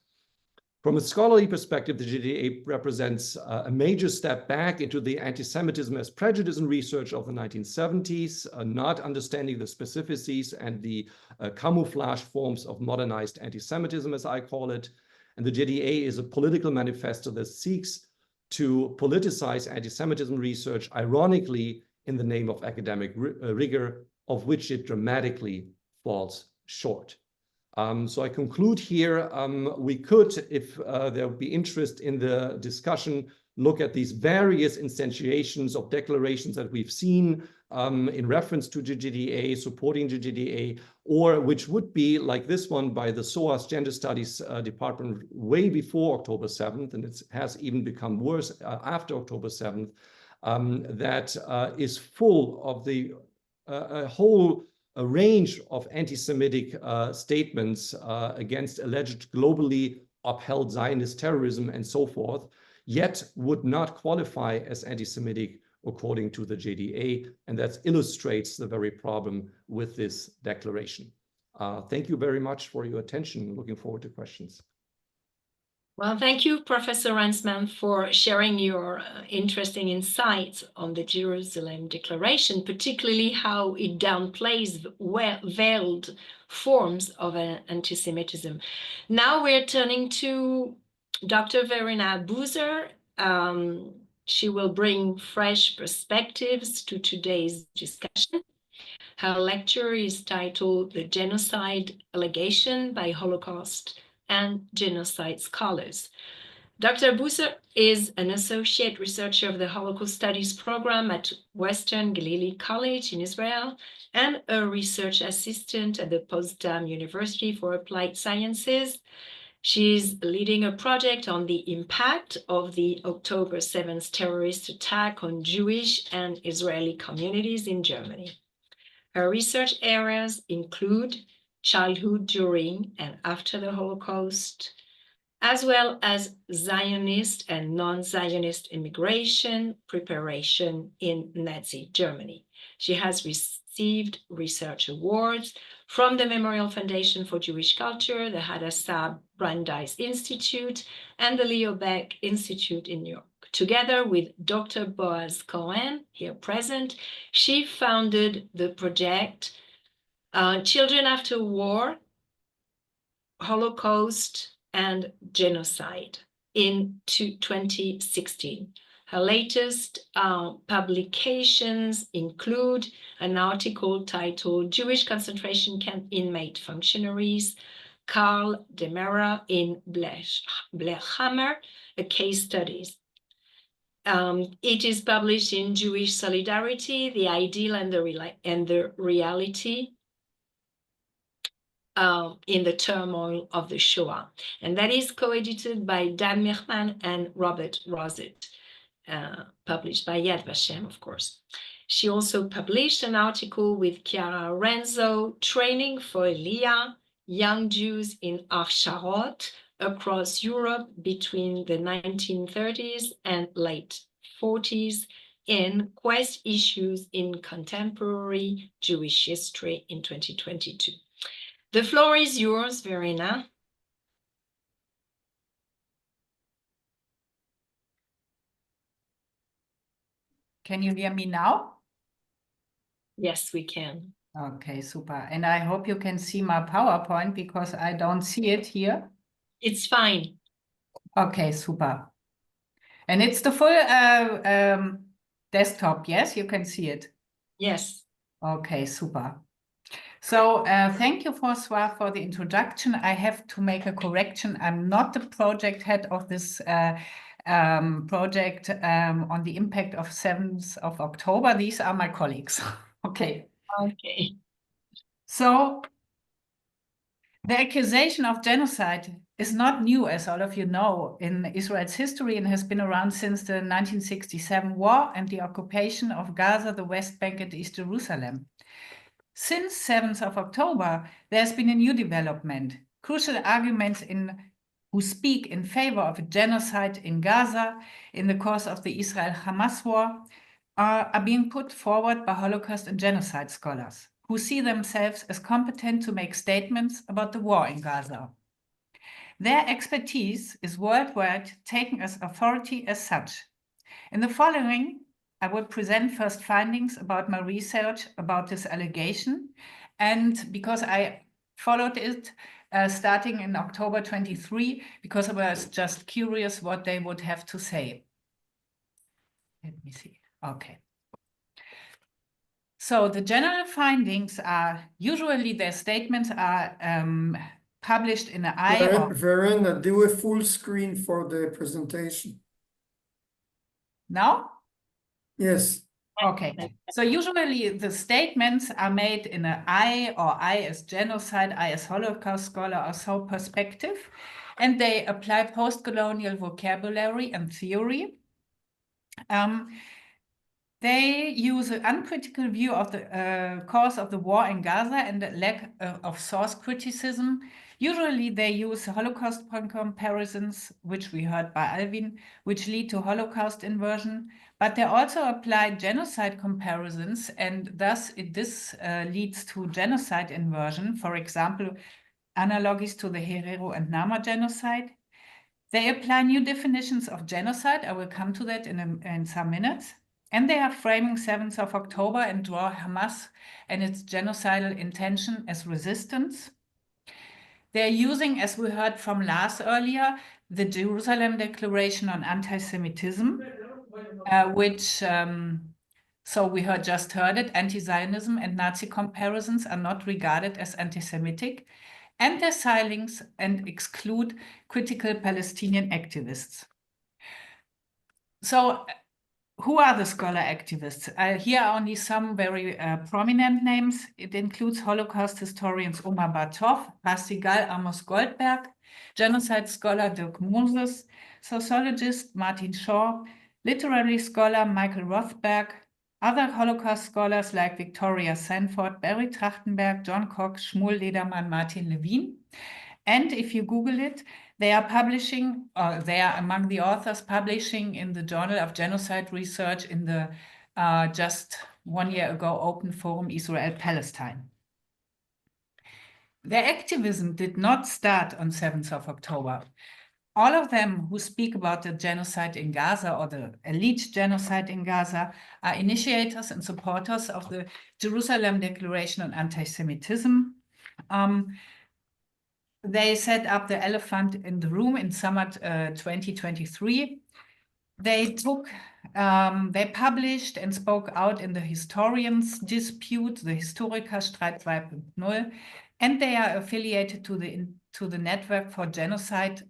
From a scholarly perspective, the JDA represents a major step back into the anti-Semitism as prejudice in research of the 1970s, not understanding the specificities and the camouflage forms of modernized anti-Semitism, as I call it. And the JDA is a political manifesto that seeks to politicize anti-Semitism research, ironically, in the name of academic rigor, of which it dramatically falls short. So I conclude here. We could, if there would be interest in the discussion, look at these various instantiations of declarations that we've seen in reference to GGDA, supporting GGDA, or which would be like this one by the SOAS Gender Studies Department way before October 7th, and it has even become worse after October 7th, that is full of the a range of anti-Semitic statements against alleged globally upheld Zionist terrorism and so forth, yet would not qualify as anti-Semitic according to the JDA. And that illustrates the very problem with this declaration. Thank you very much for your attention. Looking forward to questions.
Well, thank you, Professor Rensmann, for sharing your interesting insights on the Jerusalem Declaration, particularly how it downplays veiled forms of anti-Semitism. Now we're turning to Dr. Verena Boozer. She will bring fresh perspectives to today's discussion. Her lecture is titled The Genocide Allegation by Holocaust and Genocide Scholars. Dr. Boozer is an associate researcher of the Holocaust Studies Program at Western Galilee College in Israel and a research assistant at the Potsdam University for Applied Sciences. She's leading a project on the impact of the October 7th terrorist attack on Jewish and Israeli communities in Germany. Her research areas include childhood during and after the Holocaust, as well as Zionist and non-Zionist immigration preparation in Nazi Germany. She has received research awards from the Memorial Foundation for Jewish Culture, the Hadassah Brandeis Institute, and the Leo Baeck Institute in New York. Together with Dr. Boaz Cohen, here present, she founded the project Children After War, Holocaust and Genocide in 2016. Her latest publications include an article titled Jewish Concentration Camp Inmate Functionaries, Karl Demera in Blechhammer, a case studies. It is published in Jewish Solidarity, the Ideal and the Reality in the Turmoil of the Shoah. And that is co-edited by Dan Michman and Robert Rosett, published by Yad Vashem, of course. She also published an article with Chiara Renzo, Training for Aliyah, Young Jews in Achsharot across Europe between the 1930s and late 40s in Quest Issues in Contemporary Jewish History in 2022. The floor is yours, Verena.
Can you hear me now?
Yes, we can.
Okay, super. And I hope you can see my PowerPoint because I don't see it here.
It's fine.
Okay, super. And it's the full desktop, yes? You can see it.
Yes.
Okay, super. So thank you, Françoise, for the introduction. I have to make a correction. I'm not the project head of this project on the impact of 7th of October. These are my colleagues. Okay.
Okay.
So the accusation of genocide is not new, as all of you know, in Israel's history and has been around since the 1967 war and the occupation of Gaza, the West Bank, and East Jerusalem. Since 7th of October, there's been a new development. Crucial arguments who speak in favor of a genocide in Gaza in the course of the Israel-Hamas war are being put forward by Holocaust and genocide scholars who see themselves as competent to make statements about the war in Gaza. Their expertise is worldwide taken as authority as such. In the following, I will present first findings about my research about this allegation, and because I followed it starting in October 23, because I was just curious what they would have to say. Let me see. Okay. So the general findings are, usually their statements are published in an eye.
Verena, do a full screen for the presentation.
Now?
Yes.
Okay. So usually the statements are made in an I as genocide, I as Holocaust scholar or so perspective, and they apply post-colonial vocabulary and theory. They use an uncritical view of the cause of the war in Gaza and the lack of source criticism. Usually they use Holocaust comparisons, which we heard by Alvin, which lead to Holocaust inversion, but they also apply genocide comparisons, and thus this leads to genocide inversion, for example, analogies to the Herero and Nama genocide. They apply new definitions of genocide. I will come to that in some minutes. And they are framing 7th of October and draw Hamas and its genocidal intention as resistance. They're using, as we heard from Lars earlier, the Jerusalem Declaration on Antisemitism, which, so we just heard it, anti-Zionism and Nazi comparisons are not regarded as anti-Semitic, and they silence and exclude critical Palestinian activists. So, who are the scholar activists? Here are only some very prominent names. It includes Holocaust historians Omar Bartov, Rastigal Amos Goldberg, genocide scholar Dirk Moses, sociologist Martin Shaw, literary scholar Michael Rothberg, other Holocaust scholars like Victoria Sanford, Barry Trachtenberg, John Cox, Shmuel Lederman, Martin Levine. And if you Google it, they are publishing, they are among the authors publishing in the Journal of Genocide Research in the just 1 year ago open forum Israel-Palestine. Their activism did not start on 7th of October. All of them who speak about the genocide in Gaza or the alleged genocide in Gaza are initiators and supporters of the Jerusalem Declaration on Antisemitism. They set up the elephant in the room in summer 2023. They took They published and spoke out in the Historians Dispute, the Historikerstreit 2.0, and they are affiliated to the Network for Genocide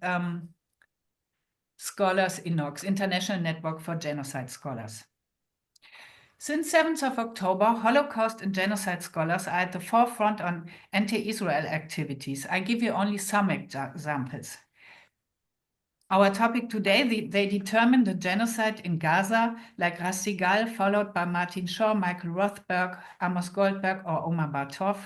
Scholars INOX, International Network for Genocide Scholars. Since 7th of October, Holocaust and genocide scholars are at the forefront on anti-Israel activities. I give you only some examples. Our topic today, they determined the genocide in Gaza, like Rastigal, followed by Martin Shaw, Michael Rothberg, Amos Goldberg, or Omar Bartov.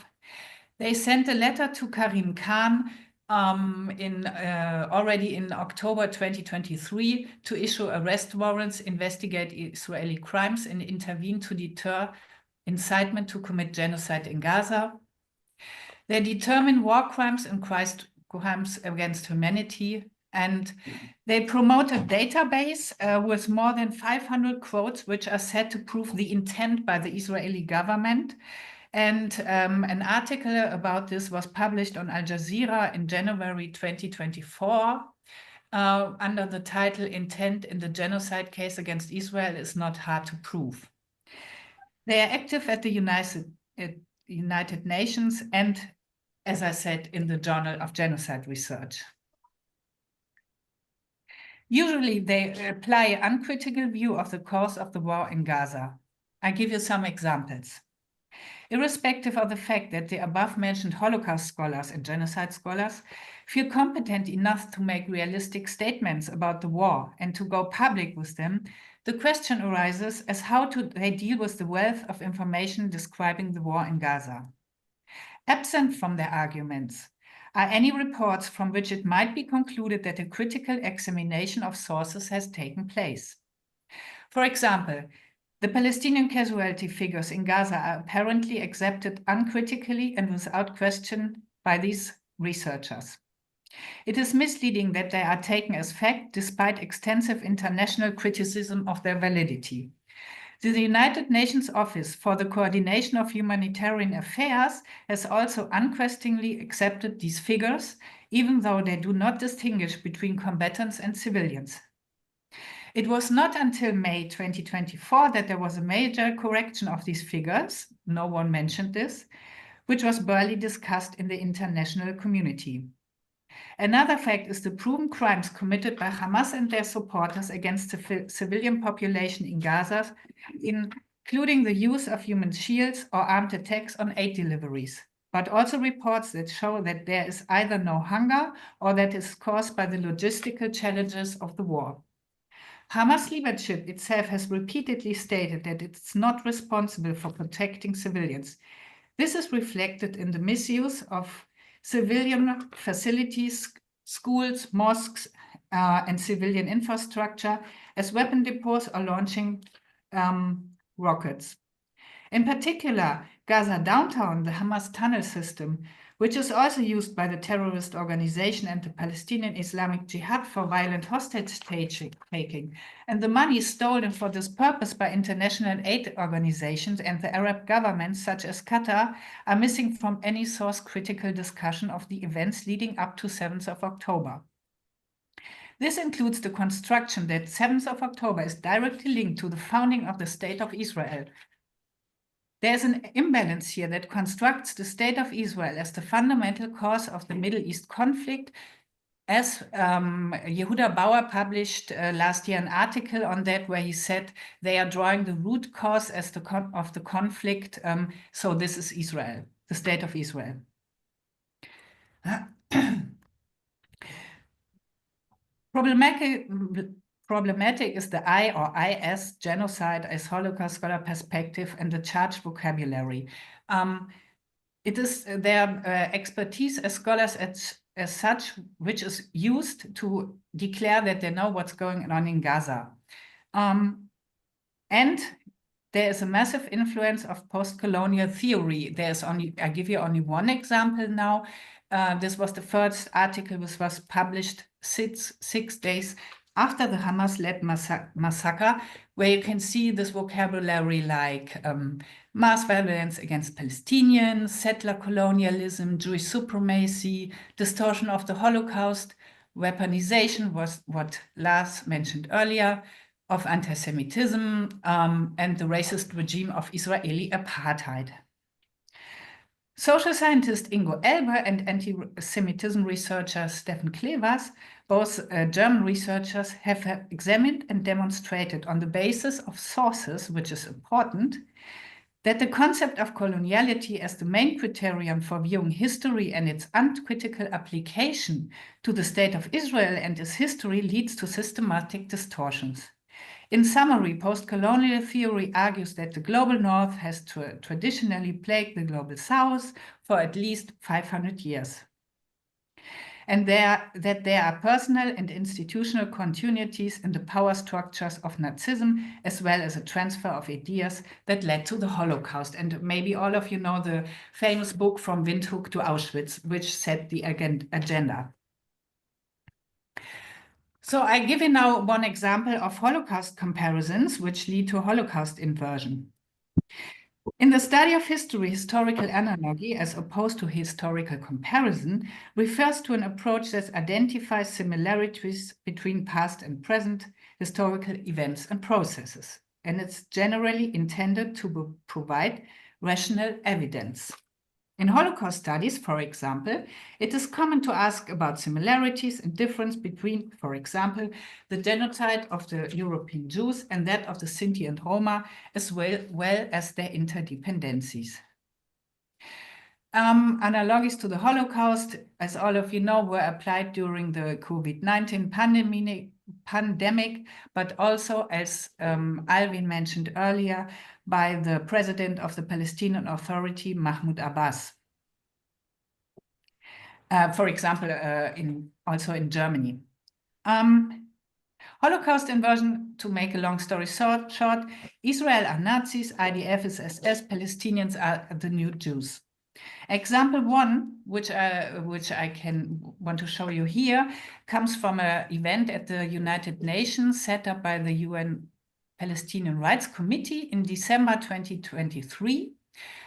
They sent a letter to Karim Khan already in October 2023 to issue arrest warrants, investigate Israeli crimes, and intervene to deter incitement to commit genocide in Gaza. They determine war crimes and crimes against humanity, and they promote a database with more than 500 quotes, which are said to prove the intent by the Israeli government. And an article about this was published on Al Jazeera in January 2024 under the title "Intent in the Genocide Case Against Israel is Not Hard to Prove." They are active at the United Nations and, as I said, in the Journal of Genocide Research. Usually, they apply an uncritical view of the cause of the war in Gaza. I give you some examples. Irrespective of the fact that the above-mentioned Holocaust scholars and genocide scholars feel competent enough to make realistic statements about the war and to go public with them, the question arises as how do they deal with the wealth of information describing the war in Gaza. Absent from their arguments are any reports from which it might be concluded that a critical examination of sources has taken place. For example, the Palestinian casualty figures in Gaza are apparently accepted uncritically and without question by these researchers. It is misleading that they are taken as fact despite extensive international criticism of their validity. The United Nations Office for the Coordination of Humanitarian Affairs has also unquestioningly accepted these figures, even though they do not distinguish between combatants and civilians. It was not until May 2024 that there was a major correction of these figures, no one mentioned this, which was barely discussed in the international community. Another fact is the proven crimes committed by Hamas and their supporters against the civilian population in Gaza, including the use of human shields or armed attacks on aid deliveries, but also reports that show that there is either no hunger or that is caused by the logistical challenges of the war. Hamas leadership itself has repeatedly stated that it's not responsible for protecting civilians. This is reflected in the misuse of civilian facilities, schools, mosques, and civilian infrastructure as weapon depots or launching rockets. In particular, Gaza downtown, the Hamas tunnel system, which is also used by the terrorist organization and the Palestinian Islamic Jihad for violent hostage-taking, and the money stolen for this purpose by international aid organizations and the Arab governments such as Qatar are missing from any source-critical discussion of the events leading up to 7th of October. This includes the construction that 7th of October is directly linked to the founding of the State of Israel. There's an imbalance here that constructs the State of Israel as the fundamental cause of the Middle East conflict. As Yehuda Bauer published last year an article on that where he said they are drawing the root cause as of the conflict. So this is Israel, the State of Israel. Problematic is the I or IS genocide as Holocaust scholar perspective and the charged vocabulary. It is their expertise as scholars as such, which is used to declare that they know what's going on in Gaza. And there is a massive influence of post-colonial theory. I give you only one example now. This was the first article which was published six days after the Hamas-led massacre, where you can see this vocabulary like mass violence against Palestinians, settler colonialism, Jewish supremacy, distortion of the Holocaust, weaponization was what Lars mentioned earlier, of anti-Semitism and the racist regime of Israeli apartheid. Social scientist Ingo Elber and anti-Semitism researcher Steffen Klevers, both German researchers, have examined and demonstrated on the basis of sources, which is important, that the concept of coloniality as the main criterion for viewing history and its uncritical application to the state of Israel and its history leads to systematic distortions. In summary, post-colonial theory argues that the global North has traditionally plagued the global South for at least 500 years, and that there are personal and institutional continuities in the power structures of Nazism, as well as a transfer of ideas that led to the Holocaust. And maybe all of you know the famous book From Windhoek to Auschwitz, which set the agenda. So I give you now one example of Holocaust comparisons which lead to Holocaust inversion. In the study of history, historical analogy, as opposed to historical comparison, refers to an approach that identifies similarities between past and present historical events and processes, and it's generally intended to provide rational evidence. In Holocaust studies, for example, it is common to ask about similarities and difference between, for example, the genocide of the European Jews and that of the Sinti and Roma, as well as their interdependencies. Analogies to the Holocaust, as all of you know, were applied during the COVID-19 pandemic, but also, as Alvin mentioned earlier, by the president of the Palestinian Authority, Mahmoud Abbas. For example, also in Germany. Holocaust inversion, to make a long story short, Israel are Nazis, IDF is SS, Palestinians are the new Jews. Example one, which I want to show you here, comes from an event at the United Nations set up by the UN Palestinian Rights Committee in December 2023,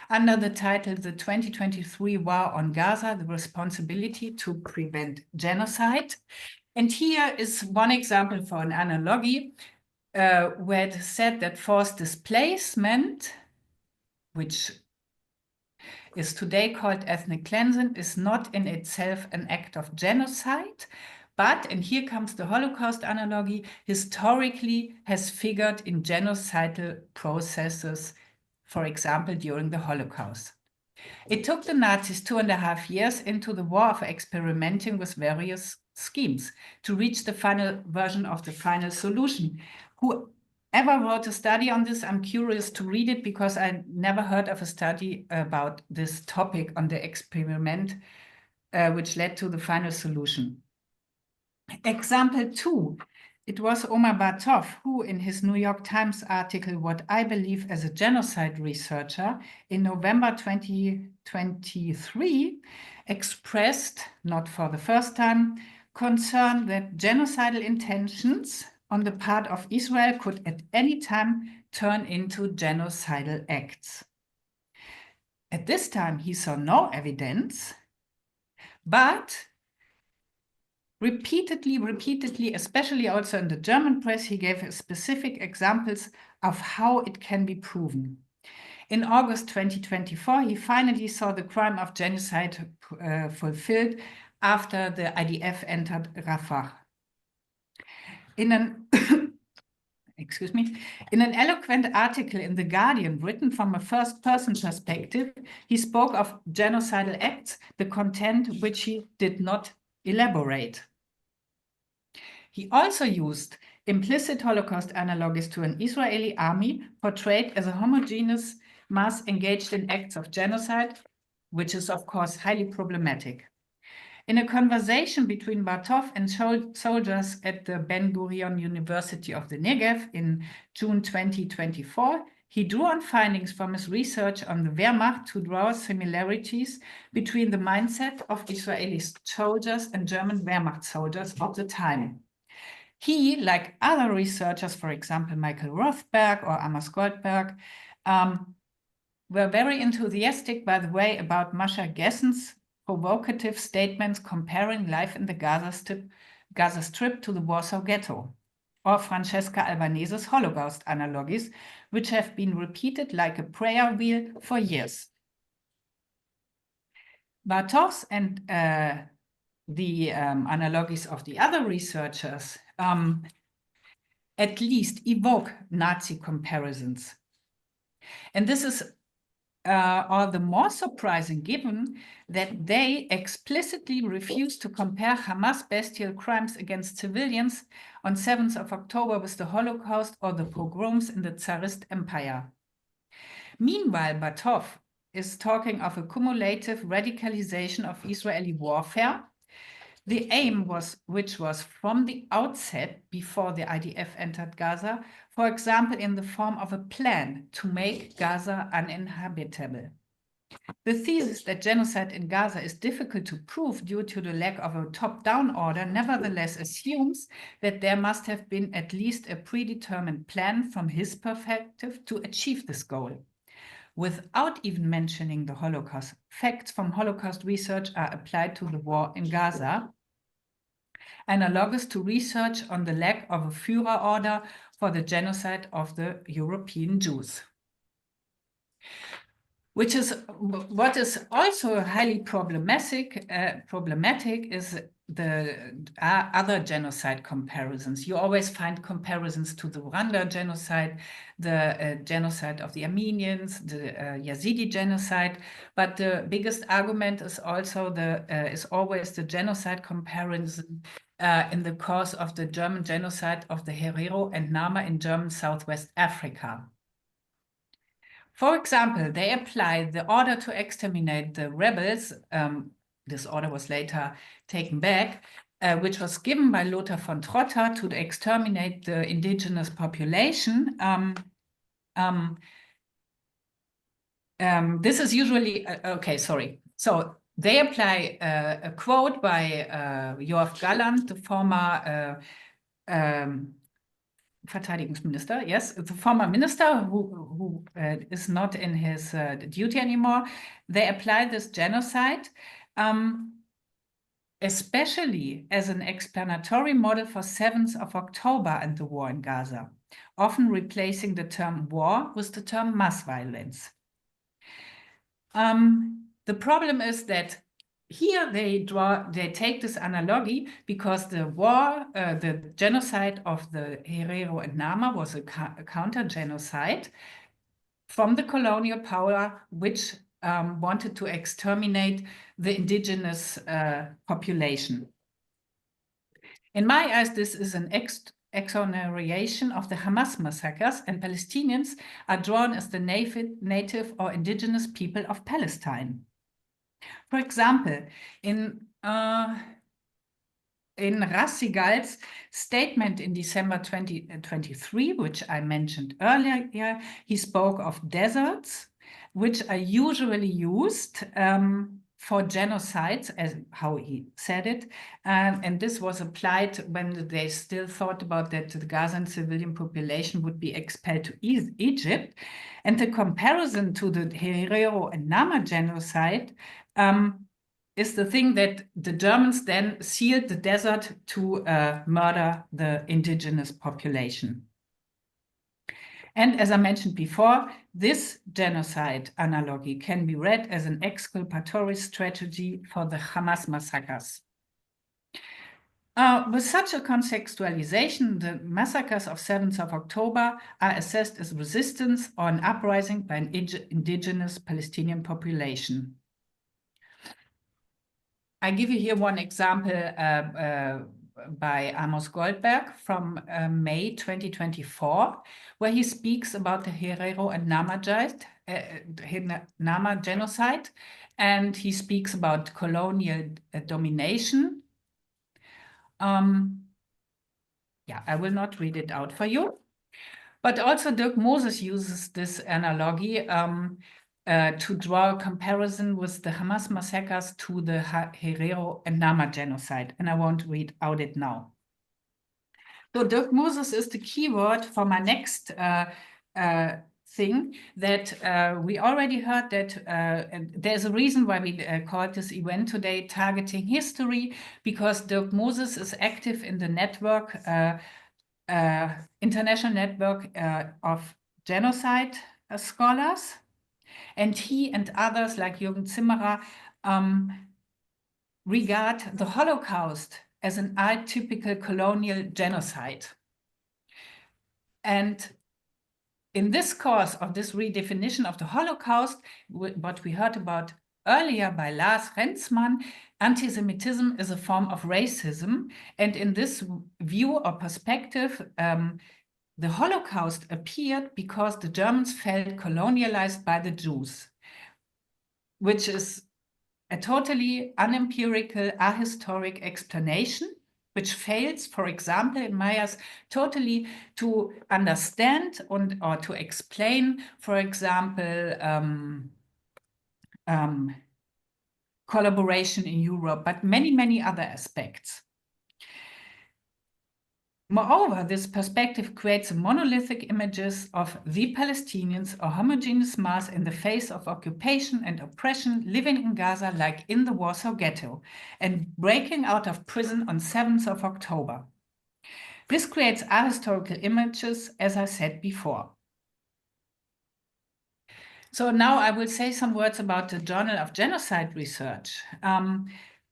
under the title The 2023 War on Gaza, the Responsibility to Prevent Genocide. And here is one example for an analogy where it is said that forced displacement, which is today called ethnic cleansing, is not in itself an act of genocide, but, and here comes the Holocaust analogy, historically has figured in genocidal processes, for example, during the Holocaust. It took the Nazis 2.5 years into the war of experimenting with various schemes to reach the final version of the final solution. Whoever wrote a study on this, I'm curious to read it because I never heard of a study about this topic on the experiment which led to the final solution. Example 2, it was Omar Bartov who, in his New York Times article, What I Believe as a Genocide Researcher, in November 2023, expressed, not for the first time, concern that genocidal intentions on the part of Israel could at any time turn into genocidal acts. At this time, he saw no evidence, but repeatedly, especially also in the German press, he gave specific examples of how it can be proven. In August 2024, he finally saw the crime of genocide fulfilled after the IDF entered Rafah. In an in an eloquent article in The Guardian, written from a first-person perspective, he spoke of genocidal acts, the content which he did not elaborate. He also used implicit Holocaust analogies to an Israeli army portrayed as a homogeneous mass engaged in acts of genocide, which is, of course, highly problematic. In a conversation between Bartov and soldiers at the Ben Gurion University of the Negev in June 2024, he drew on findings from his research on the Wehrmacht to draw similarities between the mindset of Israeli soldiers and German Wehrmacht soldiers of the time. He, like other researchers, for example, Michael Rothberg or Amos Goldberg, were very enthusiastic, by the way, about Masha Gessen's provocative statements comparing life in the Gaza Strip to the Warsaw Ghetto. or Francesca Albanese's Holocaust analogies, which have been repeated like a prayer wheel for years. Bartov's and the analogies of the other researchers at least evoke Nazi comparisons. And this is all the more surprising given that they explicitly refuse to compare Hamas bestial crimes against civilians on 7th of October with the Holocaust or the pogroms in the Tsarist Empire. Meanwhile, Bartov is talking of a cumulative radicalization of Israeli warfare. The aim which was from the outset, before the IDF entered Gaza, for example, in the form of a plan to make Gaza uninhabitable. The thesis that genocide in Gaza is difficult to prove due to the lack of a top-down order nevertheless assumes that there must have been at least a predetermined plan from his perspective to achieve this goal. Without even mentioning the Holocaust, facts from Holocaust research are applied to the war in Gaza, analogous to research on the lack of a Führer order for the genocide of the European Jews. Which is what is also highly problematic is the other genocide comparisons. You always find comparisons to the Rwanda genocide, the genocide of the Armenians, the Yazidi genocide, but the biggest argument is also is always the genocide comparison in the course of the German genocide of the Herero and Nama in German Southwest Africa. For example, they applied the order to exterminate the rebels. This order was later taken back, which was given by Lothar von Trotter to exterminate the indigenous population. This is usually, okay, sorry. So they apply a quote by Joachim Galland, the former Verteidigungsminister, yes, the former minister who is not in his duty anymore. They apply this genocide, especially as an explanatory model for 7th of October and the war in Gaza, often replacing the term war with the term mass violence. The problem is that here they take this analogy because the war, the genocide of the Herero and Nama was a counter-genocide from the colonial power which wanted to exterminate the indigenous population. In my eyes, this is an exoneration of the Hamas massacres, and Palestinians are drawn as the native or indigenous people of Palestine. For example, in Rassigal's statement in December 2023, which I mentioned earlier, he spoke of deserts, which are usually used for genocides, as how he said it. And this was applied when they still thought about that the Gazan civilian population would be expelled to Egypt. And the comparison to the Herero and Nama genocide is the thing that the Germans then sealed the desert to murder the indigenous population. And as I mentioned before, this genocide analogy can be read as an exculpatory strategy for the Hamas massacres. With such a contextualization, the massacres of 7th of October are assessed as resistance or an uprising by an indigenous Palestinian population. I give you here one example by Amos Goldberg from May 2024, where he speaks about the Herero and Nama genocide, and he speaks about colonial domination. Yeah, I will not read it out for you. But also Dirk Moses uses this analogy to draw a comparison with the Hamas massacres to the Herero and Nama genocide, and I won't read out it now. So Dirk Moses is the keyword for my next thing that we already heard that there's a reason why we called this event today Targeting History, because Dirk Moses is active in the network international network of genocide scholars. And he and others like Jürgen Zimmerer regard the Holocaust as an atypical colonial genocide. And in this course of this redefinition of the Holocaust, what we heard about earlier by Lars Rensmann, anti-Semitism is a form of racism. And in this view or perspective, the Holocaust appeared because the Germans felt colonialized by the Jews, which is a totally unempirical, ahistoric explanation, which fails, for example, in Meyers, totally to understand or to explain, for example, collaboration in Europe, but many, many other aspects. Moreover, this perspective creates monolithic images of the Palestinians, a homogeneous mass in the face of occupation and oppression, living in Gaza like in the Warsaw Ghetto, and breaking out of prison on 7th of October. This creates ahistorical images, as I said before. So now I will say some words about the Journal of Genocide Research.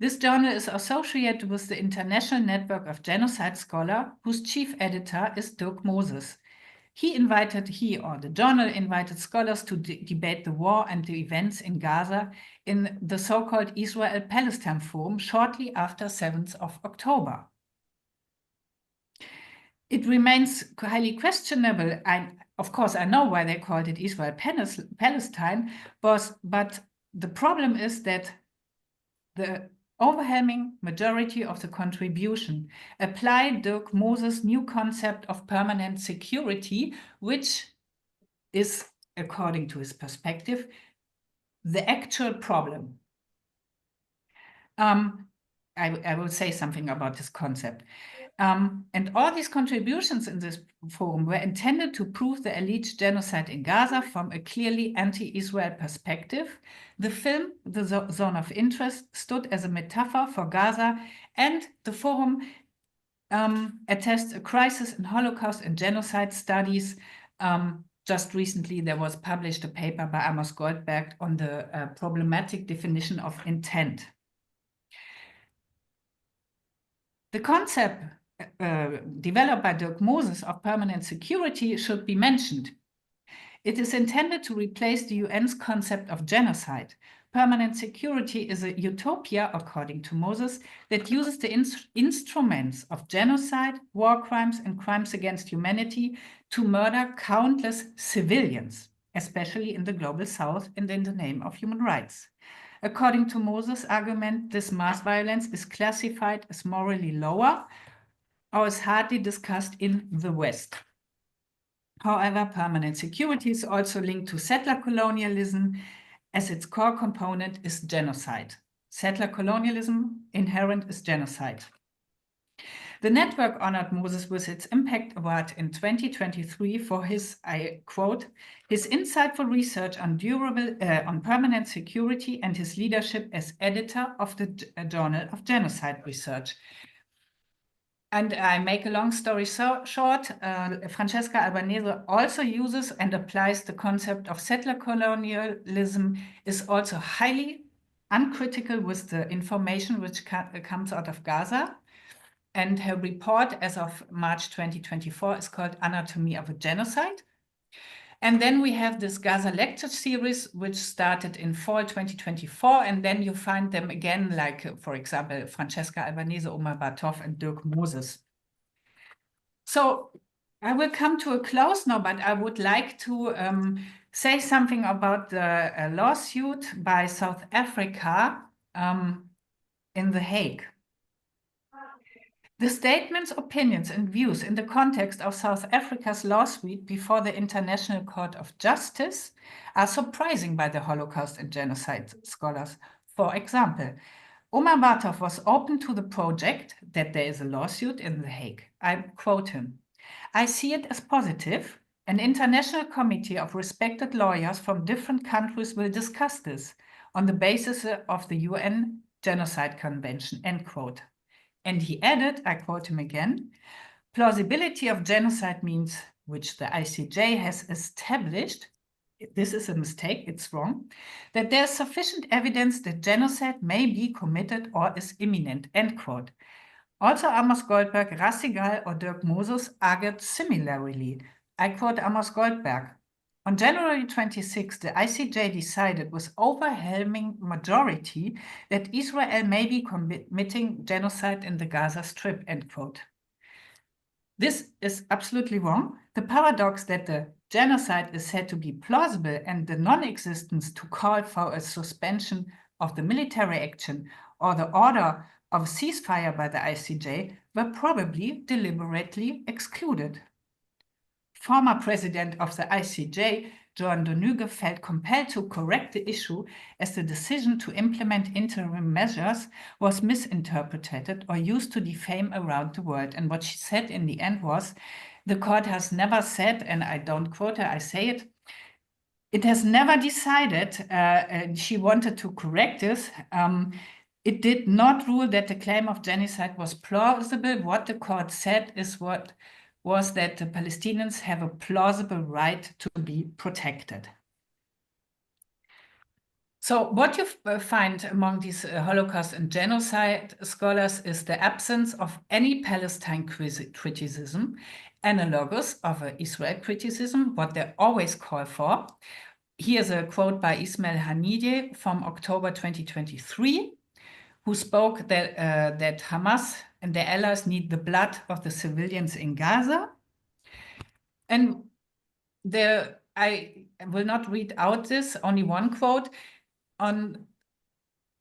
This journal is associated with the International Network of Genocide Scholars, whose chief editor is Dirk Moses. The journal invited scholars to debate the war and the events in Gaza in the so-called Israel-Palestine Forum shortly after 7th of October. It remains highly questionable. Of course, I know why they called it Israel-Palestine, but the problem is that the overwhelming majority of the contribution applied Dirk Moses' new concept of permanent security, which is, according to his perspective, the actual problem. I will say something about this concept. And all these contributions in this forum were intended to prove the alleged genocide in Gaza from a clearly anti-Israel perspective. The film, The Zone of Interest, stood as a metaphor for Gaza, and the forum attests a crisis in Holocaust and genocide studies. Just recently, there was published a paper by Amos Goldberg on the problematic definition of intent. The concept developed by Dirk Moses of permanent security should be mentioned. It is intended to replace the UN's concept of genocide. Permanent security is a utopia, according to Moses, that uses the instruments of genocide, war crimes, and crimes against humanity to murder countless civilians, especially in the global south and in the name of human rights. According to Moses' argument, this mass violence is classified as morally lower or is hardly discussed in the West. However, permanent security is also linked to settler colonialism, as its core component is genocide. Settler colonialism inherent is genocide. The network honored Moses with its Impact Award in 2023 for his, I quote, his insightful research on permanent security and his leadership as editor of the Journal of Genocide Research. And I make a long story short, Francesca Albanese also uses and applies the concept of settler colonialism, is also highly uncritical with the information which comes out of Gaza. And her report as of March 2024 is called Anatomy of a Genocide. And then we have this Gaza lecture series, which started in fall 2024. And then you find them again, like, for example, Francesca Albanese, Omar Bartov, and Dirk Moses. So I will come to a close now, but I would like to say something about the lawsuit by South Africa in The Hague. The statements, opinions, and views in the context of South Africa's lawsuit before the International Court of Justice are surprising by the Holocaust and genocide scholars. For example, Omar Bartov was open to the project that there is a lawsuit in The Hague. I quote him, "I see it as positive. An international committee of respected lawyers from different countries will discuss this on the basis of the UN Genocide Convention," end quote. And he added, I quote him again, plausibility of genocide means, which the ICJ has established, this is a mistake, it's wrong, that there's sufficient evidence that genocide may be committed or is imminent, end quote. Also, Amos Goldberg, Rassigal, or Dirk Moses argued similarly. I quote Amos Goldberg. On January 26, the ICJ decided with overwhelming majority that Israel may be committing genocide in the Gaza Strip, end quote. This is absolutely wrong. The paradox that the genocide is said to be plausible and the non-existence to call for a suspension of the military action or the order of ceasefire by the ICJ were probably deliberately excluded. Former president of the ICJ, John Donuge, felt compelled to correct the issue as the decision to implement interim measures was misinterpreted or used to defame around the world. And what she said in the end was, the court has never said, and I don't quote her, I say it, it has never decided, and she wanted to correct this, it did not rule that the claim of genocide was plausible. What the court said is was that the Palestinians have a plausible right to be protected. So what you find among these Holocaust and genocide scholars is the absence of any Palestine criticism, analogous of Israel criticism, what they always call for. Here's a quote by Ismail Haniyeh from October 2023, who spoke that Hamas and their allies need the blood of the civilians in Gaza. And I will not read out this, only one quote on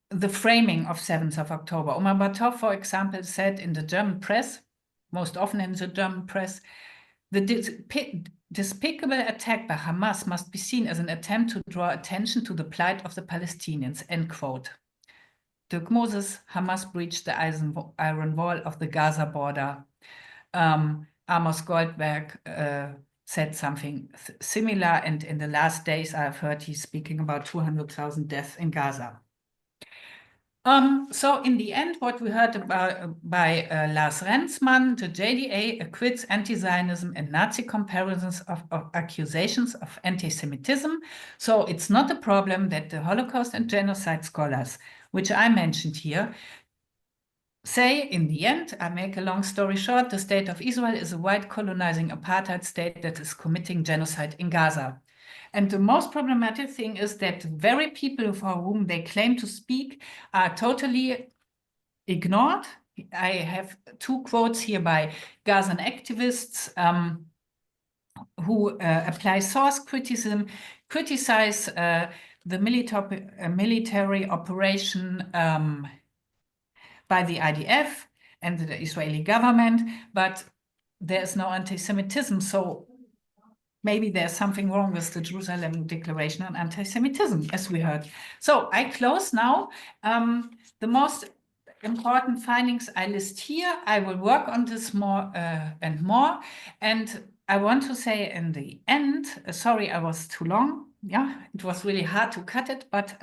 the framing of 7th of October. Omar Batov, for example, said in the German press, most often in the German press, the despicable attack by Hamas must be seen as an attempt to draw attention to the plight of the Palestinians, end quote. Dirk Moses, Hamas breached the iron wall of the Gaza border. Amos Goldberg said something similar, and in the last days I've heard he's speaking about 200,000 deaths in Gaza. So in the end, what we heard about by Lars Rensmann, the JDA acquits anti-Zionism and Nazi comparisons of accusations of anti-Semitism. So it's not a problem that the Holocaust and genocide scholars, which I mentioned here, say in the end, I make a long story short, the state of Israel is a white colonizing apartheid state that is committing genocide in Gaza. And the most problematic thing is that the very people for whom they claim to speak are totally ignored. I have two quotes here by Gazan activists who apply source criticism, criticize the military operation by the IDF and the Israeli government, but there's no anti-Semitism. So maybe there's something wrong with the Jerusalem Declaration on anti-Semitism, as we heard. So I close now. The most important findings I list here. I will work on this more and more. And I want to say in the end, sorry, I was too long. Yeah, it was really hard to cut it, but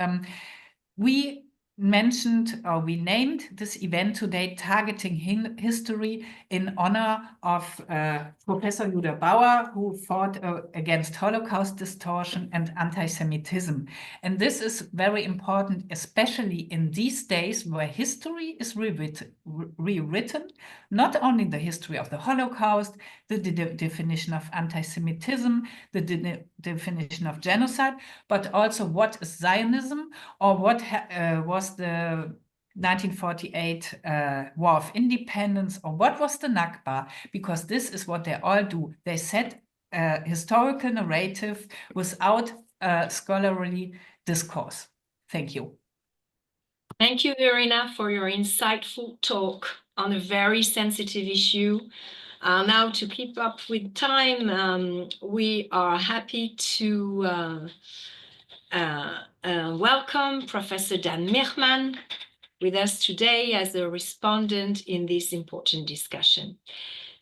we mentioned, or we named this event today, Targeting History, in honor of Professor Yehuda Bauer, who fought against Holocaust distortion and anti-Semitism. And this is very important, especially in these days where history is rewritten, not only the history of the Holocaust, the definition of anti-Semitism, the definition of genocide, but also what is Zionism, or what was the 1948 War of Independence, or what was the Nakba, because this is what they all do. They set a historical narrative without scholarly discourse. Thank you.
Thank you, Verena, for your insightful talk on a very sensitive issue. Now, to keep up with time, we are happy to welcome Professor Dan Michman with us today as a respondent in this important discussion.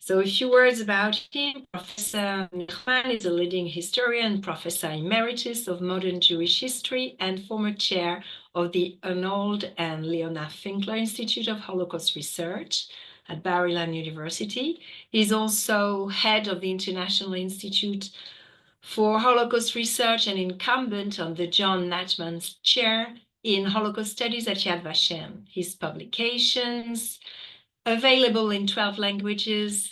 So a few words about him. Professor Michman is a leading historian, Professor Emeritus of Modern Jewish History, and former chair of the Arnold and Leona Finkler Institute of Holocaust Research at Bar-Ilan University. He's also head of the International Institute for Holocaust Research and incumbent on the John Nachman's Chair in Holocaust Studies at Yad Vashem. His publications, available in 12 languages,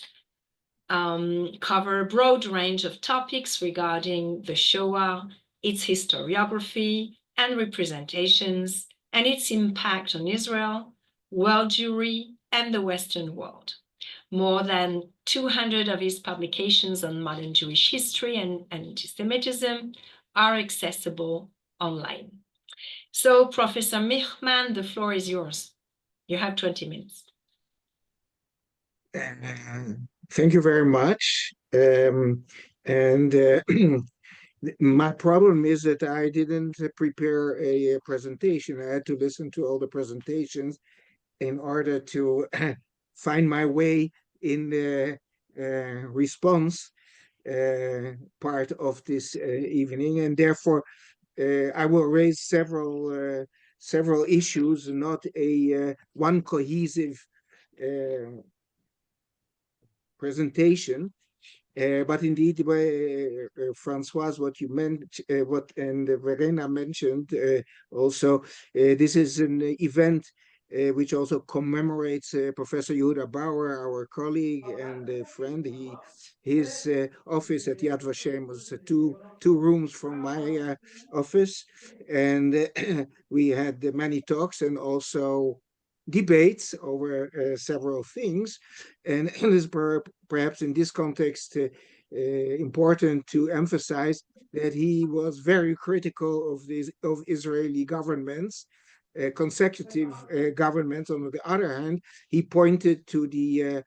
cover a broad range of topics regarding the Shoah, its historiography and representations, and its impact on Israel, world Jewry, and the Western world. More than 200 of his publications on modern Jewish history and antisemitism are accessible online. So, Professor Michman, the floor is yours. You have 20 minutes.
Thank you very much. My problem is that I didn't prepare a presentation. I had to listen to all the presentations in order to find my way in the response part of this evening, and therefore I will raise several issues, not a one cohesive presentation. But indeed, Françoise, what you meant, and Verena mentioned also, this is an event which also commemorates Professor Yehuda Bauer, our colleague and friend. His office at Yad Vashem was two rooms from my office, and we had many talks and also debates over several things, and it is perhaps in this context important to emphasize that he was very critical of Israeli governments, consecutive governments. On the other hand, he pointed to the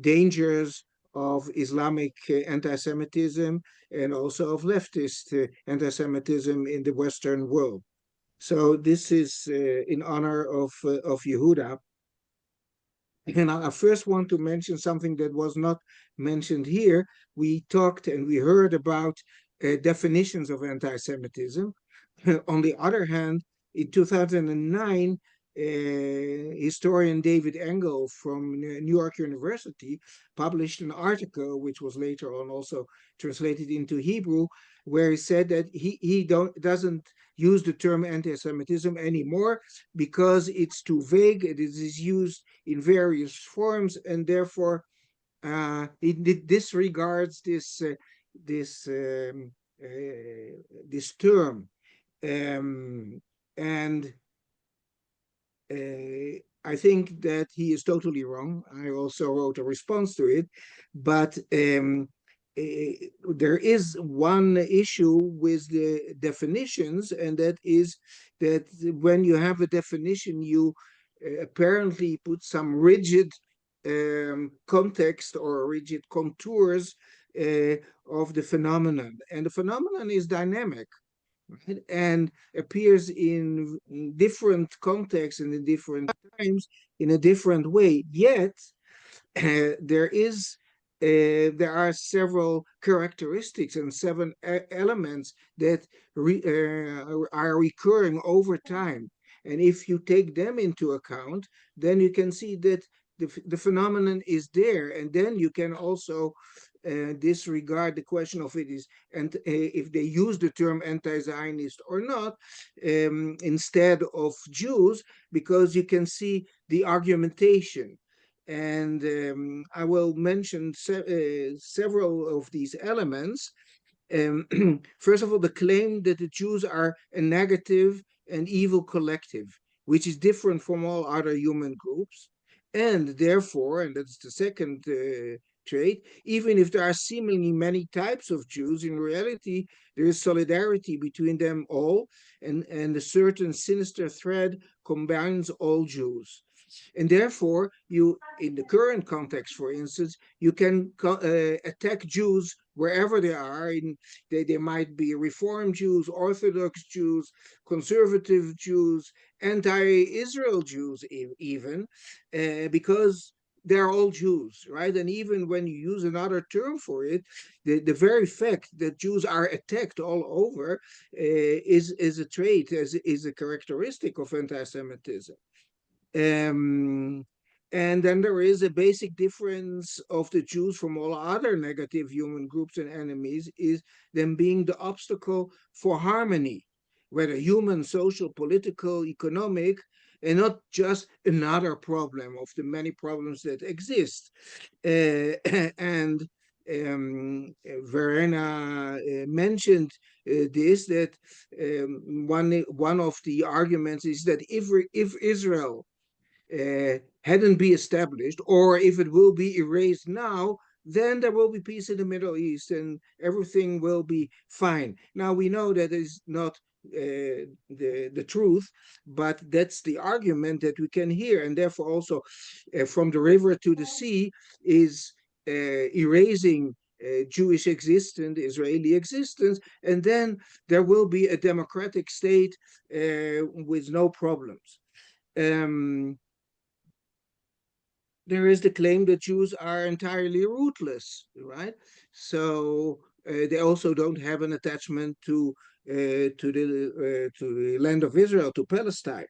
dangers of Islamic anti-Semitism and also of leftist anti-Semitism in the Western world. So this is in honor of Yehuda. And I first want to mention something that was not mentioned here. We talked and we heard about definitions of anti-Semitism. On the other hand, in 2009, historian David Engel from New York University published an article, which was later on also translated into Hebrew, where he said that he doesn't use the term anti-Semitism anymore because it's too vague. It is used in various forms, and therefore he disregards this term. And I think that he is totally wrong. I also wrote a response to it, but there is one issue with the definitions, and that is that when you have a definition, you apparently put some rigid context or rigid contours of the phenomenon. And the phenomenon is dynamic, right? And appears in different contexts and in different times in a different way. Yet there are several characteristics and seven elements that are recurring over time. And if you take them into account, then you can see that the phenomenon is there. And then you can also disregard the question of it is, and if they use the term anti-Zionist or not, instead of Jews, because you can see the argumentation. And I will mention several of these elements. First of all, the claim that the Jews are a negative and evil collective, which is different from all other human groups. And therefore, and that's the second trait, even if there are seemingly many types of Jews, in reality, there is solidarity between them all, and a certain sinister thread combines all Jews. And therefore, you, in the current context, for instance, you can attack Jews wherever they are. They might be Reform Jews, Orthodox Jews, conservative Jews, anti-Israel Jews even, because they're all Jews, right? And even when you use another term for it, the very fact that Jews are attacked all over is a trait, is a characteristic of anti-Semitism. And then there is a basic difference of the Jews from all other negative human groups and enemies, is them being the obstacle for harmony, whether human, social, political, economic, and not just another problem of the many problems that exist. And Verena mentioned this, that one of the arguments is that if Israel hadn't been established, or if it will be erased now, then there will be peace in the Middle East and everything will be fine. Now we know that is not the truth, but that's the argument that we can hear, and therefore also from the river to the sea is erasing Jewish existence, Israeli existence, and then there will be a democratic state with no problems. There is the claim that Jews are entirely rootless, right? So they also don't have an attachment to the land of Israel, to Palestine.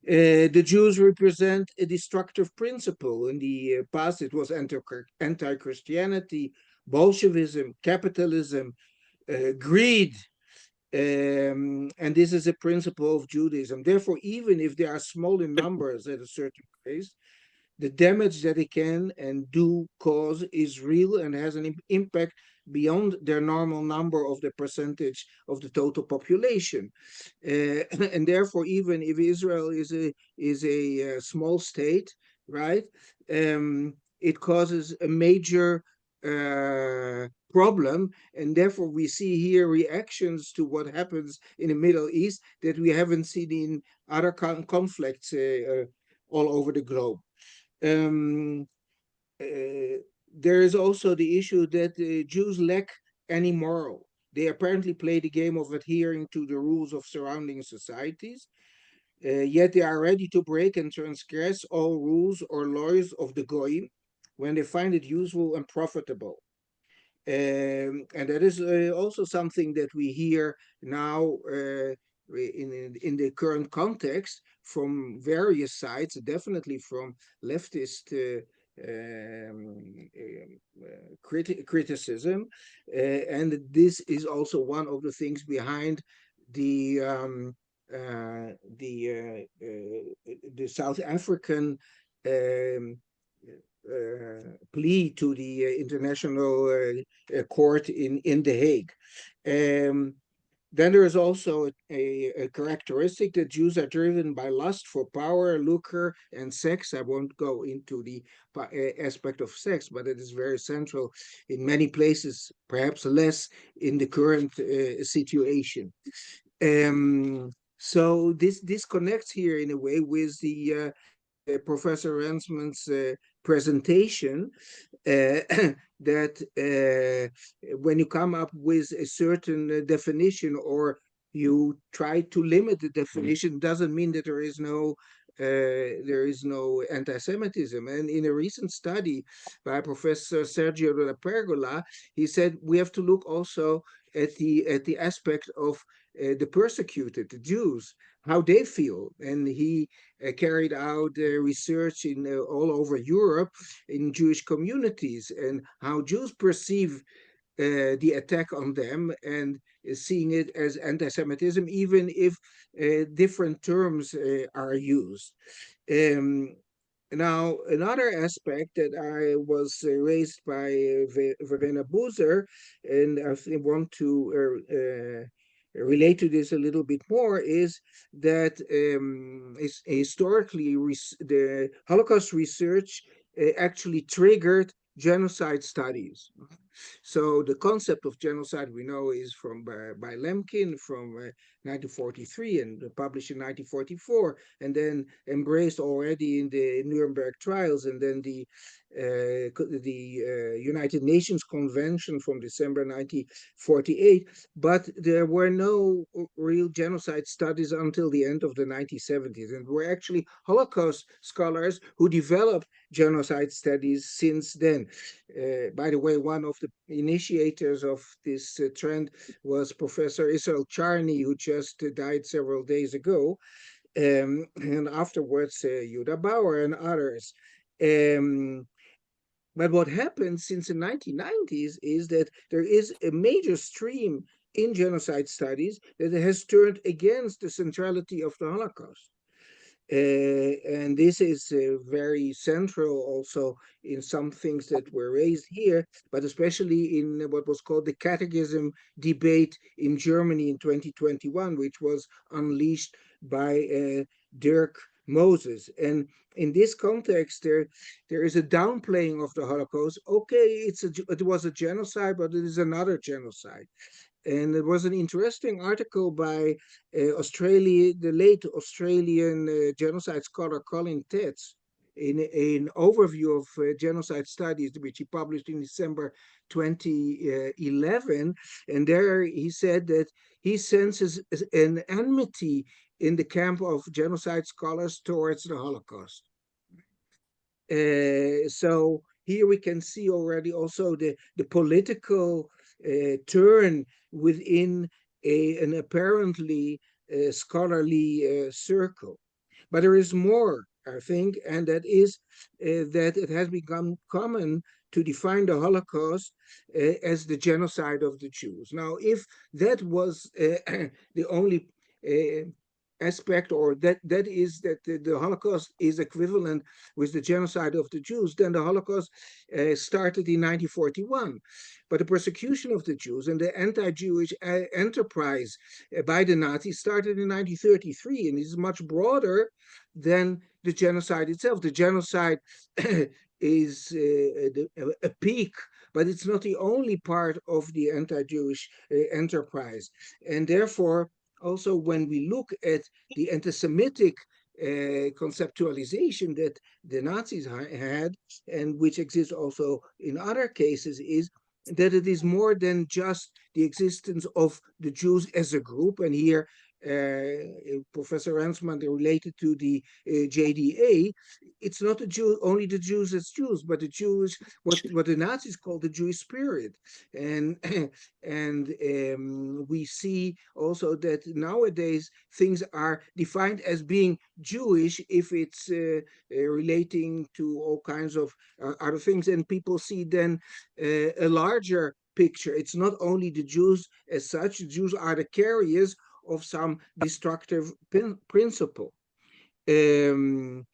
The Jews represent a destructive principle. In the past, it was anti-Christianity, Bolshevism, capitalism, greed. And this is a principle of Judaism. Therefore, even if they are small in numbers at a certain place, the damage that it can and do cause is real and has an impact beyond their normal number of the percentage of the total population. And therefore, even if Israel is a small state, right, it causes a major problem, and therefore we see here reactions to what happens in the Middle East that we haven't seen in other conflicts all over the globe. There is also the issue that Jews lack any moral. They apparently play the game of adhering to the rules of surrounding societies, yet they are ready to break and transgress all rules or laws of the Goyim when they find it useful and profitable. And that is also something that we hear now in the current context from various sides, definitely from leftist criticism, and this is also one of the things behind the South African plea to the International Court in The Hague. Then there is also a characteristic that Jews are driven by lust for power, lucre, and sex. I won't go into the aspect of sex, but it is very central in many places, perhaps less in the current situation. So this connects here in a way with the Professor Rensmann's presentation, that when you come up with a certain definition, or you try to limit the definition, doesn't mean that there is no anti-Semitism. And in a recent study by Professor Sergio de la Pergola, he said we have to look also at the aspect of the persecuted, the Jews, how they feel. And he carried out research in all over Europe in Jewish communities, and how Jews perceive the attack on them, and seeing it as anti-Semitism, even if different terms are used. Now, another aspect that I was raised by Verena Buser, and I want to relate to this a little bit more, is that historically the Holocaust research actually triggered genocide studies. So the concept of genocide, we know, is from by Lemkin from 1943 and published in 1944, and then embraced already in the Nuremberg trials, and then the United Nations Convention from December 1948. But there were no real genocide studies until the end of the 1970s, and were actually Holocaust scholars who developed genocide studies since then. By the way, one of the initiators of this trend was Professor Israel Charny, who just died several days ago, and afterwards Yehuda Bauer and others. But what happened since the 1990s is that there is a major stream in genocide studies that has turned against the centrality of the Holocaust. And this is very central also in some things that were raised here, but especially in what was called the catechism debate in Germany in 2021, which was unleashed by Dirk Moses. And in this context, there is a downplaying of the Holocaust. Okay, it was a genocide, but it is another genocide. And it was an interesting article by the late Australian genocide scholar Colin Tetz, in an overview of genocide studies, which he published in December 2011. And there he said that he senses an enmity in the camp of genocide scholars towards the Holocaust. So here we can see already also the political turn within an apparently scholarly circle. But there is more, I think, and that is that it has become common to define the Holocaust as the genocide of the Jews. Now, if that was the only aspect, or that is that the Holocaust is equivalent with the genocide of the Jews, then the Holocaust started in 1941. But the persecution of the Jews and the anti-Jewish enterprise by the Nazis started in 1933, and is much broader than the genocide itself. The genocide is a peak, but it's not the only part of the anti-Jewish enterprise. And therefore, also when we look at the anti-Semitic conceptualization that the Nazis had, and which exists also in other cases, is that it is more than just the existence of the Jews as a group. And here Professor Rensmann related to the JDA, it's not only the Jews as Jews, but the Jews, what the Nazis called the Jewish spirit. And we see also that nowadays things are defined as being Jewish if it's relating to all kinds of other things, and people see then a larger picture. It's not only the Jews as such. The Jews are the carriers of some destructive principle. And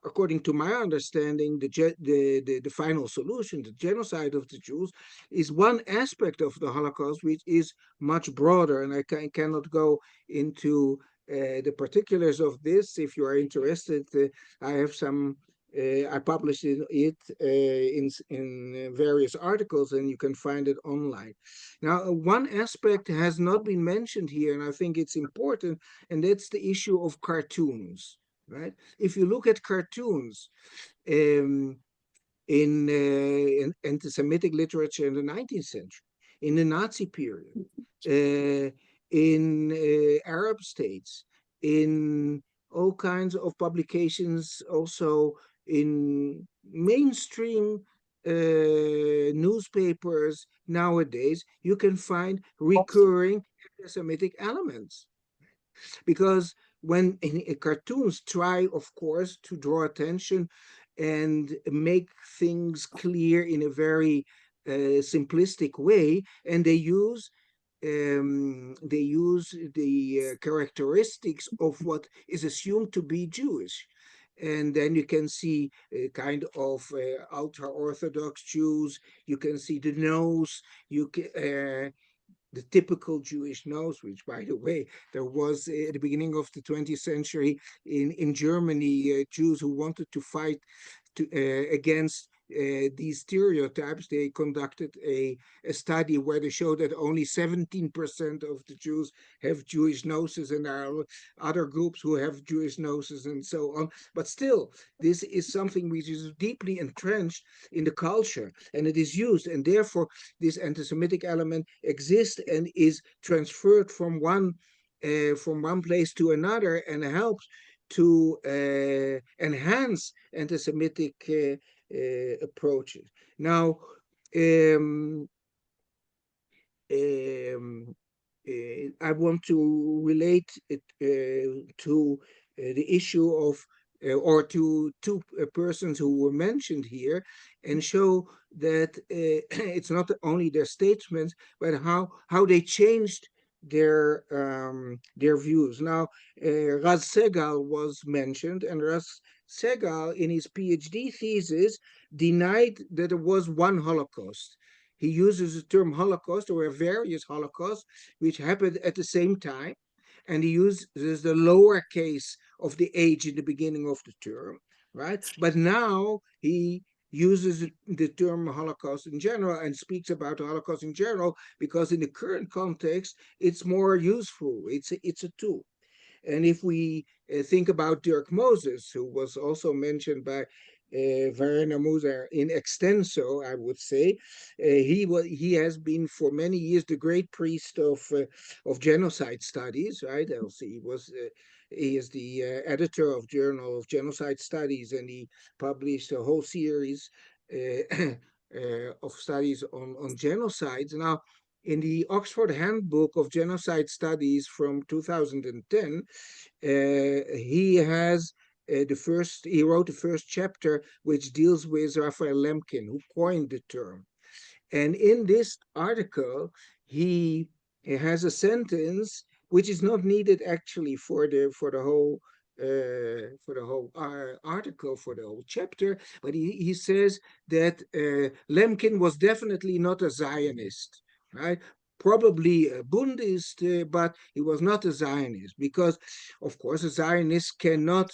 according to my understanding, the final solution, the genocide of the Jews, is one aspect of the Holocaust, which is much broader. And I cannot go into the particulars of this. If you are interested, I have some. I published it in various articles, and you can find it online. Now, one aspect has not been mentioned here, and I think it's important, and that's the issue of cartoons, right? If you look at cartoons in anti-Semitic literature in the 19th century, in the Nazi period, in Arab states, in all kinds of publications, also in mainstream newspapers nowadays, you can find recurring anti-Semitic elements. Because when cartoons try, of course, to draw attention and make things clear in a very simplistic way, and they use the characteristics of what is assumed to be Jewish. And then you can see a kind of ultra-Orthodox Jews. You can see the nose. You can the typical Jewish nose, which, by the way, there was at the beginning of the 20th century in Germany, Jews who wanted to fight against these stereotypes. They conducted a study where they showed that only 17% of the Jews have Jewish noses, and there are other groups who have Jewish noses and so on. But still, this is something which is deeply entrenched in the culture, and it is used, and therefore this anti-Semitic element exists and is transferred from one place to another, and helps to enhance anti-Semitic approaches. Now, I want to relate it to the issue of or to two persons who were mentioned here, and show that it's not only their statements, but how they changed their views. Now, Raz Segal was mentioned, and Raz Segal, in his PhD thesis, denied that there was one Holocaust. He uses the term Holocaust, or various Holocausts, which happened at the same time, and he uses the lower case of the age in the beginning of the term, right? But now he uses the term Holocaust in general and speaks about the Holocaust in general because in the current context, it's more useful. It's a tool. And if we think about Dirk Moses, who was also mentioned by Verena in extenso, I would say, he has been for many years the great priest of genocide studies, right? He is the editor of Journal of Genocide Studies, and he published a whole series of studies on genocides. Now, in the Oxford Handbook of Genocide Studies from 2010, he wrote the first chapter, which deals with Raphael Lemkin, who coined the term. And in this article, he has a sentence which is not needed actually for the whole article, for the whole chapter, but he says that Lemkin was definitely not a Zionist, right? Probably a Bundist, but he was not a Zionist, because, of course, a Zionist cannot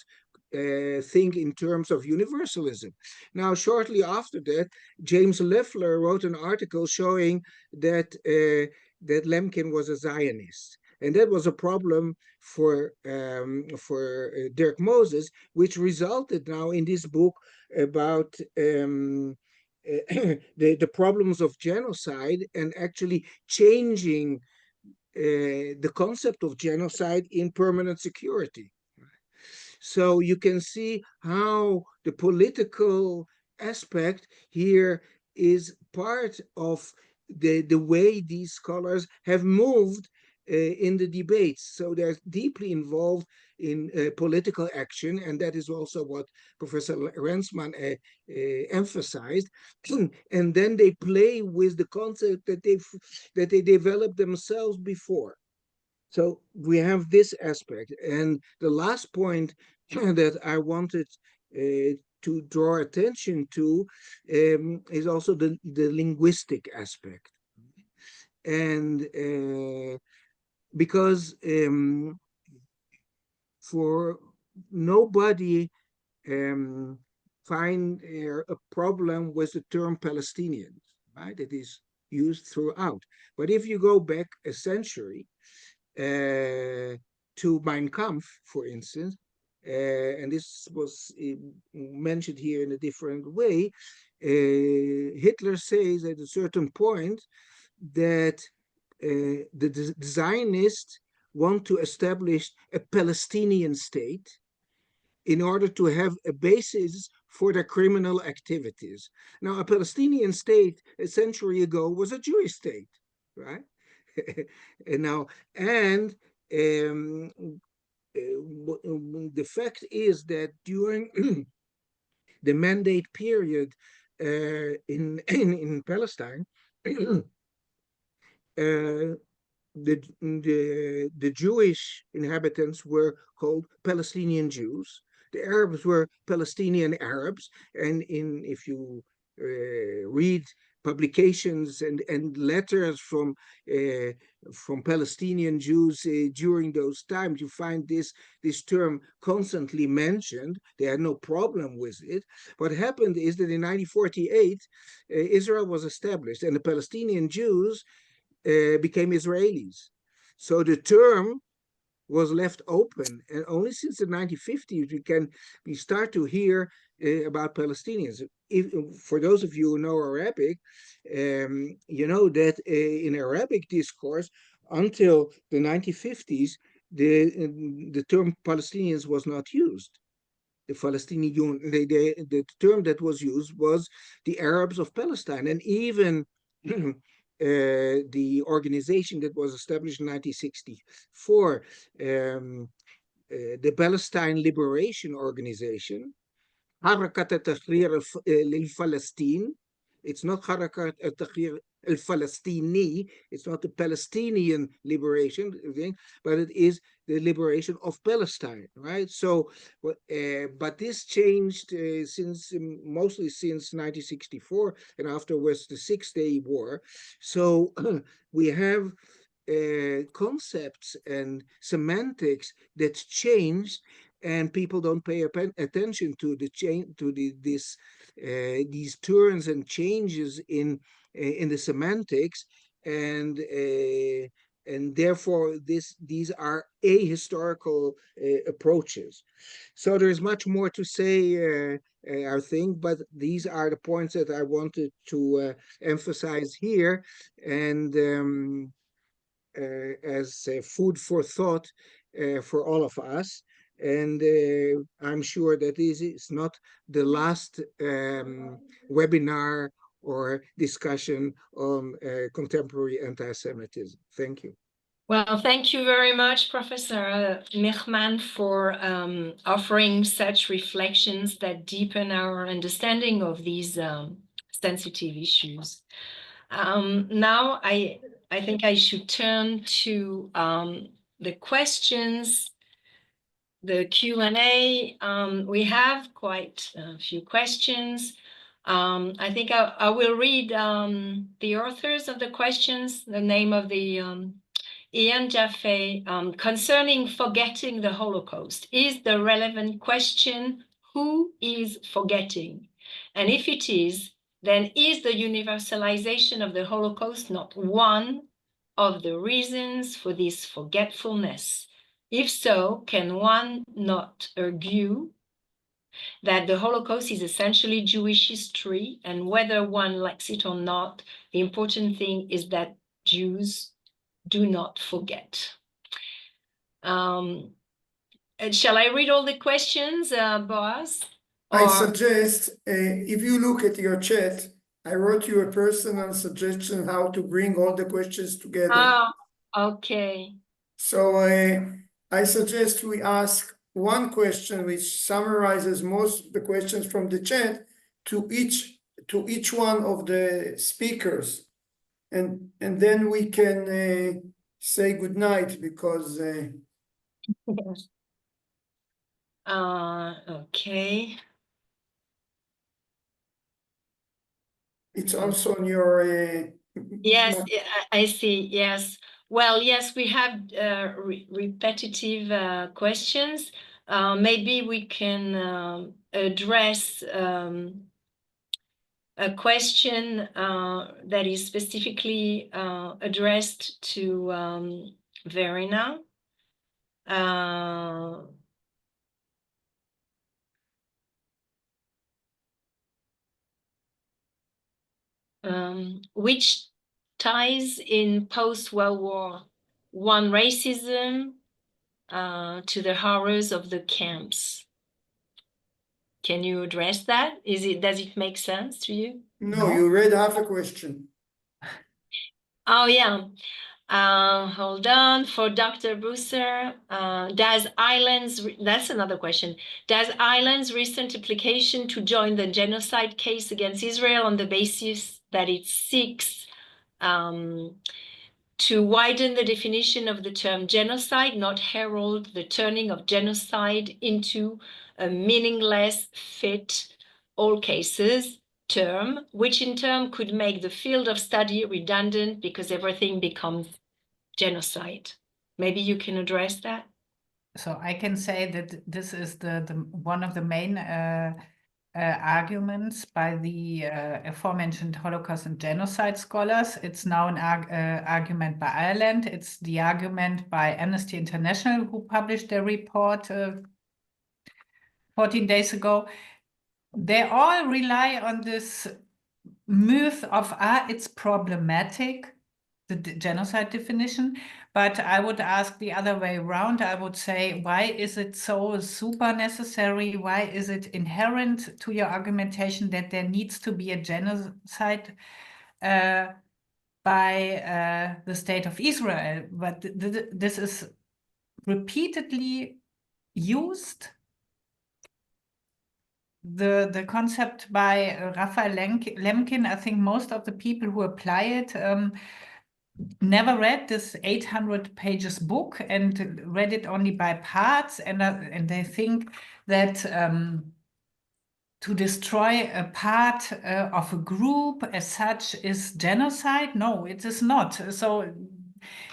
think in terms of universalism. Now, shortly after that, James Leffler wrote an article showing that that Lemkin was a Zionist. And that was a problem for Dirk Moses, which resulted now in this book about the problems of genocide, and actually changing the concept of genocide in permanent security. So you can see how the political aspect here is part of the way these scholars have moved in the debates. So they're deeply involved in political action, and that is also what Professor Rensmann emphasized. And then they play with the concept that they developed themselves before. So we have this aspect. And the last point that I wanted to draw attention to is also the linguistic aspect. And because for nobody find a problem with the term Palestinians, right? It is used throughout. But if you go back a century, to Mein Kampf, for instance, and this was mentioned here in a different way, Hitler says at a certain point that the Zionists want to establish a Palestinian state in order to have a basis for their criminal activities. Now, a Palestinian state a century ago was a Jewish state, right? And the fact is that during the Mandate period in Palestine, the Jewish inhabitants were called Palestinian Jews. The Arabs were Palestinian Arabs, and if you read publications and letters from Palestinian Jews during those times, you find this term constantly mentioned. They had no problem with it. What happened is that in 1948, Israel was established, and the Palestinian Jews became Israelis. So the term was left open, and only since the 1950s we start to hear about Palestinians. For those of you who know Arabic, you know that in Arabic discourse until the 1950s, the term Palestinians was not used. The Palestinian, the term that was used was the Arabs of Palestine, and even the organization that was established in 1964, the Palestine Liberation Organization, Harakat al-Tahrir al-Palestine. It's not Harakat al-Tahrir al-Falastini. It's not the Palestinian liberation thing, but it is the liberation of Palestine, right? So, but this changed mostly since 1964 and afterwards the Six-Day War. So we have concepts and semantics that change, and people don't pay attention to the change, to these turns and changes in the semantics, and therefore these are ahistorical approaches. So there's much more to say, I think, but these are the points that I wanted to emphasize here, and as food for thought for all of us. And I'm sure that this is not the last webinar or discussion on contemporary anti-Semitism. Thank you.
Well, thank you very much, Professor Michman, for offering such reflections that deepen our understanding of these sensitive issues. Now, I think I should turn to the questions, the Q&A. We have quite a few questions. I think I will read the authors of the questions, the name of the Ian Jaffe, concerning forgetting the Holocaust. Is the relevant question, who is forgetting? And if it is, then is the universalization of the Holocaust not one of the reasons for this forgetfulness? If so, can one not argue that the Holocaust is essentially Jewish history, and whether one likes it or not, the important thing is that Jews do not forget. Shall I read all the questions, Boaz?
I suggest, if you look at your chat, I wrote you a personal suggestion how to bring all the questions together.
Oh, okay.
So I suggest we ask one question which summarizes most of the questions from the chat to each one of the speakers, and then we can say good night, because
Yes. Okay.
it's also on your
Yes, I see. Yes. Well, yes, we have repetitive questions. Maybe we can address a question that is specifically addressed to Verena. Which ties in post-World War I racism to the horrors of the camps. Can you address that? Does it make sense to you?
No, you read half a question.
Oh, yeah. Hold on. For Dr. Busser, that's another question. Does Ireland's recent application to join the genocide case against Israel on the basis that it seeks to widen the definition of the term genocide, not herald the turning of genocide into a meaningless fit all cases term, which in turn could make the field of study redundant because everything becomes genocide? Maybe you can address that.
So I can say that this is the one of the main arguments by the aforementioned Holocaust and genocide scholars. It's now an argument by Ireland. It's the argument by Amnesty International, who published their report 14 days ago. They all rely on this myth of, it's problematic, the genocide definition. But I would ask the other way around. I would say, why is it so super necessary? Why is it inherent to your argumentation that there needs to be a genocide by the state of Israel? But this is repeatedly used the concept by Raphael Lemkin. I think most of the people who apply it never read this 800 pages book and read it only by parts, and they think that to destroy a part of a group as such is genocide. No, it is not. So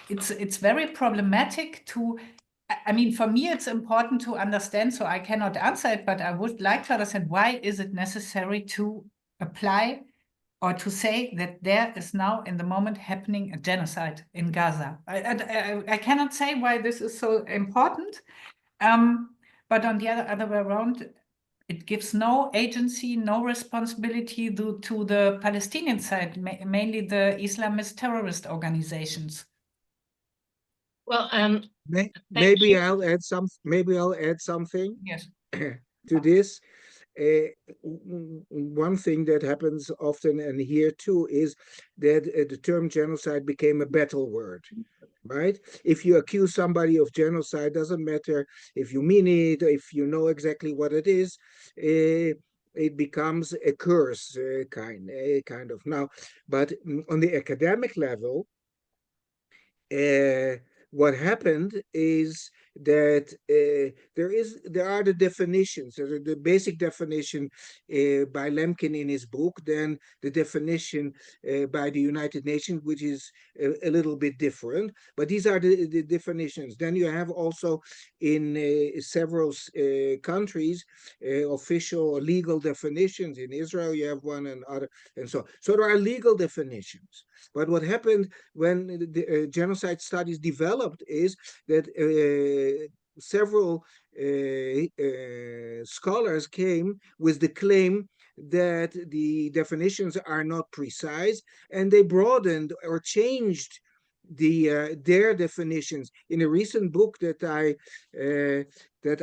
it's very problematic to, I mean, for me, it's important to understand, so I cannot answer it, but I would like to understand why is it necessary to apply or to say that there is now in the moment happening a genocide in Gaza. I cannot say why this is so important, but on the other way around, it gives no agency, no responsibility to the Palestinian side, mainly the Islamist terrorist organizations.
Well,
Maybe I'll add something
Yes.
to this. One thing that happens often, and here too, is that the term genocide became a battle word, right? If you accuse somebody of genocide, doesn't matter if you mean it, if you know exactly what it is, it becomes a curse, kind of. Now, but on the academic level, what happened is that there are the definitions. There's the basic definition by Lemkin in his book, then the definition by the United Nations, which is a little bit different, but these are the definitions. Then you have also in several countries official or legal definitions. In Israel you have one, and other, and so there are legal definitions. But what happened when the genocide studies developed is that several scholars came with the claim that the definitions are not precise, and they broadened or changed their definitions. In a recent book that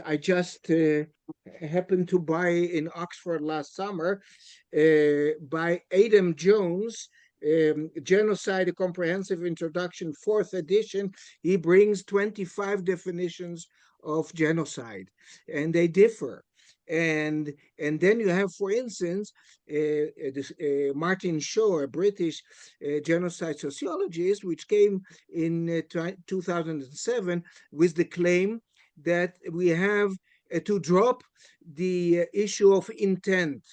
I just happened to buy in Oxford last summer, by Adam Jones, Genocide, a Comprehensive Introduction, 4th edition, he brings 25 definitions of genocide, and they differ. And then you have, for instance, Martin Shaw, a British genocide sociologist, which came in 2007 with the claim that we have to drop the issue of intent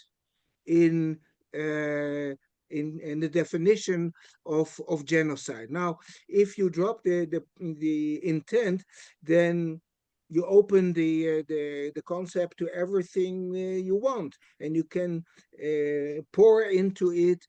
in the definition of genocide. Now, if you drop the intent, then you open the concept to everything you want, and you can pour into it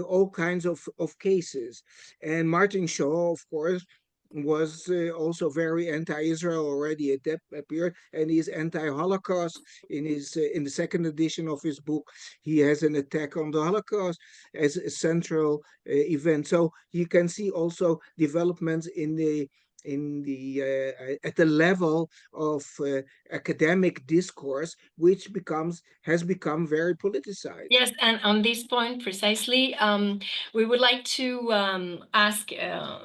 all kinds of cases. And Martin Shaw, of course, was also very anti-Israel already at that period, and he's anti-Holocaust. In the second edition of his book, he has an attack on the Holocaust as a central event. So you can see also developments at the level of academic discourse, which has become very politicized.
Yes, and on this point precisely, we would like to ask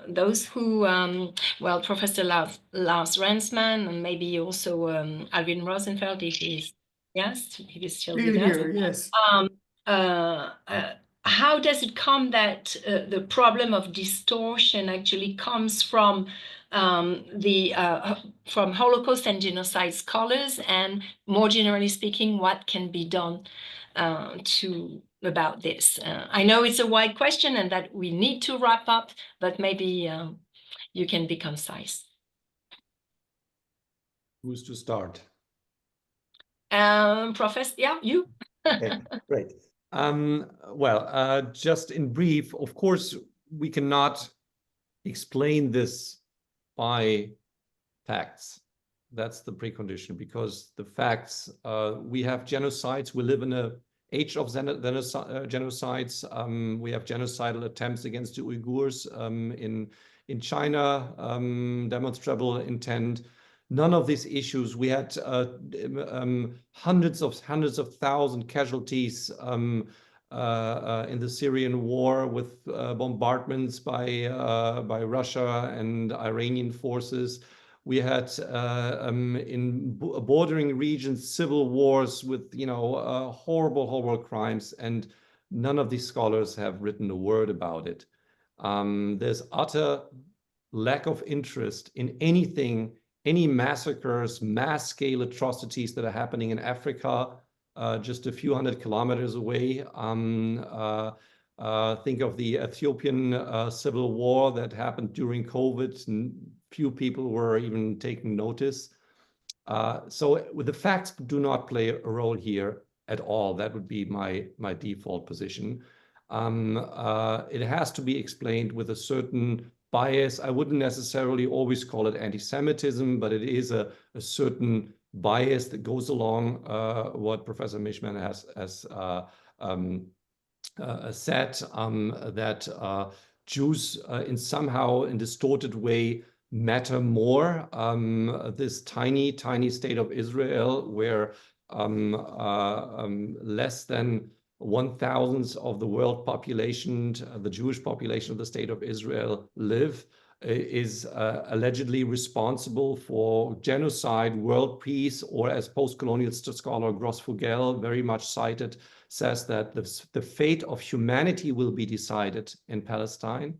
those who, well, Professor Lars Rensmann, and maybe also Alvin Rosenfeld, if he's still with us.
Here, yes.
How does it come that the problem of distortion actually comes from from Holocaust and genocide scholars, and more generally speaking, what can be done about this? I know it's a wide question and that we need to wrap up, but maybe you can be concise.
Who's to start?
Professor, yeah, you.
Okay, great. Well, just in brief, of course, we cannot explain this by facts. That's the precondition, because the facts, we have genocides. We live in an age of genocides. We have genocidal attempts against the Uyghurs in China, demonstrable intent. None of these issues. We had hundreds of thousand casualties in the Syrian war, with bombardments by Russia and Iranian forces. We had in bordering regions civil wars with, you know, horrible, horrible crimes, and none of these scholars have written a word about it. There's utter lack of interest in anything, any massacres, mass-scale atrocities that are happening in Africa, just a few hundred kilometers away. Think of the Ethiopian civil war that happened during COVID, and few people were even taking notice. So the facts do not play a role here at all. That would be my default position. It has to be explained with a certain bias. I wouldn't necessarily always call it anti-Semitism, but it is a certain bias that goes along what Professor Michman has said, that Jews in somehow in distorted way matter more. This tiny, tiny state of Israel, where less than 1/1000 of the world population, the Jewish population of the state of Israel live, is allegedly responsible for genocide, world peace, or as post-colonial scholar Gross-Fugel very much cited, says that the fate of humanity will be decided in Palestine.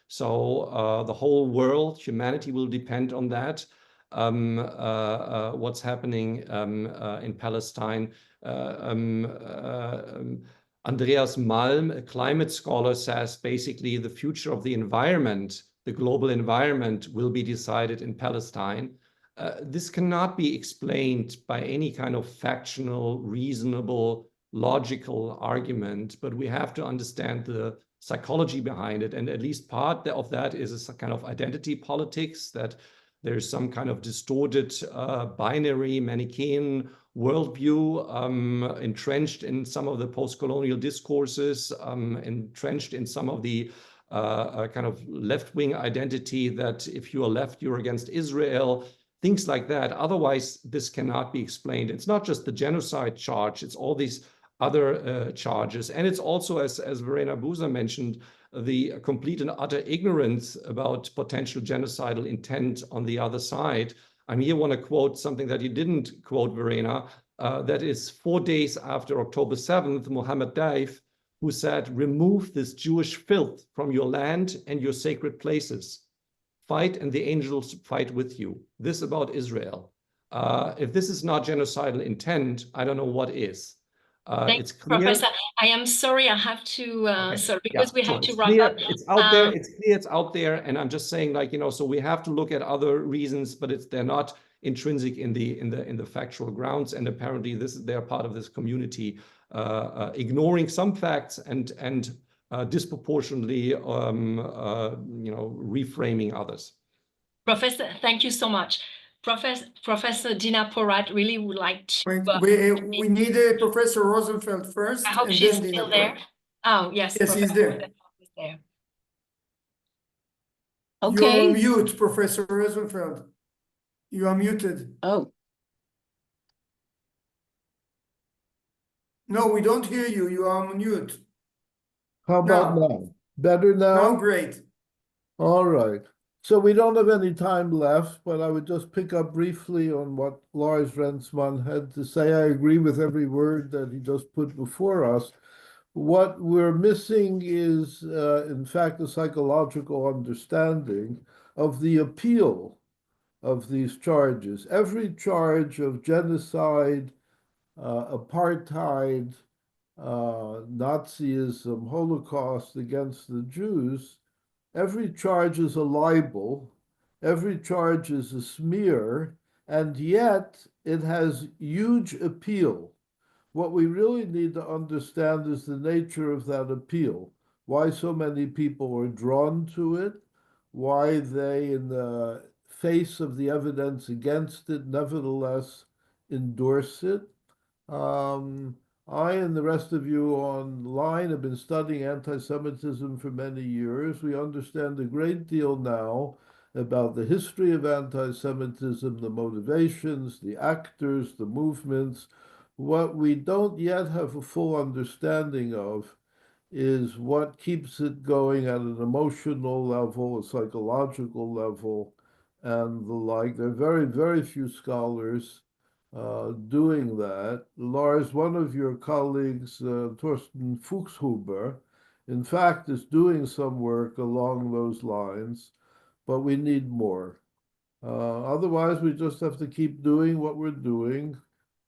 So the whole world, humanity will depend on that. What's happening in Palestine. Andreas Malm, a climate scholar, says basically the future of the environment, the global environment, will be decided in Palestine. This cannot be explained by any kind of factional, reasonable, logical argument, but we have to understand the psychology behind it. And at least part of that is a kind of identity politics, that there's some kind of distorted binary Manichaean worldview entrenched in some of the post-colonial discourses, entrenched in some of the kind of left-wing identity that if you are left, you're against Israel, things like that. Otherwise, this cannot be explained. It's not just the genocide charge, it's all these other charges. And it's also, as Verena Buser mentioned, the complete and utter ignorance about potential genocidal intent on the other side. I here want to quote something that you didn't quote, Verena, that is 4 days after October 7th, Mohammed Daif, who said, "Remove this Jewish filth from your land and your sacred places. Fight and the angels fight with you." This about Israel. If this is not genocidal intent, I don't know what is. It's clear.
Professor, I am sorry, I have to, sorry, because we have to wrap up.
It's out there, it's clear it's out there, and I'm just saying, like, you know, so we have to look at other reasons, but they're not intrinsic in the factual grounds, and apparently they're part of this community, ignoring some facts and disproportionately, you know, reframing others.
Professor, thank you so much. Professor Dina Porat really would like to...
we need Professor Rosenfeld first.
I hope
and
she's
then
still
Dina
there. Oh, yes.
Yes, he's there.
there.
You're on
Okay.
mute, Professor Rosenfeld. You are muted.
Oh,
No, we don't hear you. You are on mute.
How about
No.
now? Better now?
Now, great.
All right. So we don't have any time left, but I would just pick up briefly on what Lars Rensmann had to say. I agree with every word that he just put before us. What we're missing is, in fact, a psychological understanding of the appeal of these charges. Every charge of genocide, apartheid, Nazism, Holocaust against the Jews, every charge is a libel, every charge is a smear, and yet it has huge appeal. What we really need to understand is the nature of that appeal, why so many people are drawn to it, why they, in the face of the evidence against it, nevertheless endorse it. I and the rest of you online have been studying anti-Semitism for many years. We understand a great deal now about the history of anti-Semitism, the motivations, the actors, the movements. What we don't yet have a full understanding of is what keeps it going at an emotional level, a psychological level, and the like. There are very, very few scholars doing that. Lars, one of your colleagues, Thorsten Fuchshuber, in fact, is doing some work along those lines, but we need more. Otherwise, we just have to keep doing what we're doing,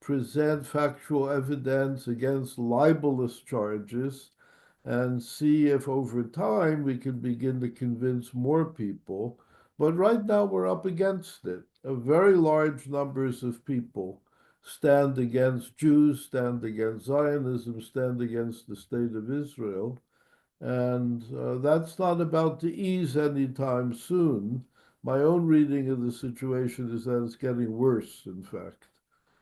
present factual evidence against libelous charges, and see if over time we can begin to convince more people. But right now we're up against it. Very large numbers of people stand against Jews, stand against Zionism, stand against the state of Israel. And that's not about to ease anytime soon. My own reading of the situation is that it's getting worse, in fact.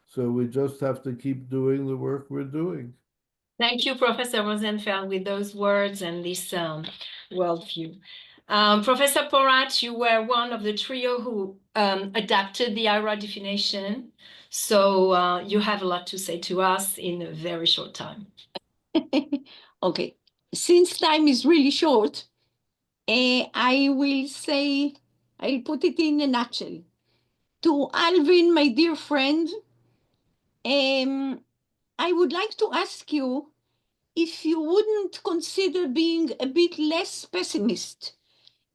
So we just have to keep doing the work we're doing.
Thank you, Professor Rosenfeld, with those words and this worldview. Professor Porat, you were one of the trio who adapted the IRA definition. So you have a lot to say to us in a very short time.
Okay, since time is really short, I will say, I'll put it in a nutshell. To Alvin, my dear friend, I would like to ask you if you wouldn't consider being a bit less pessimist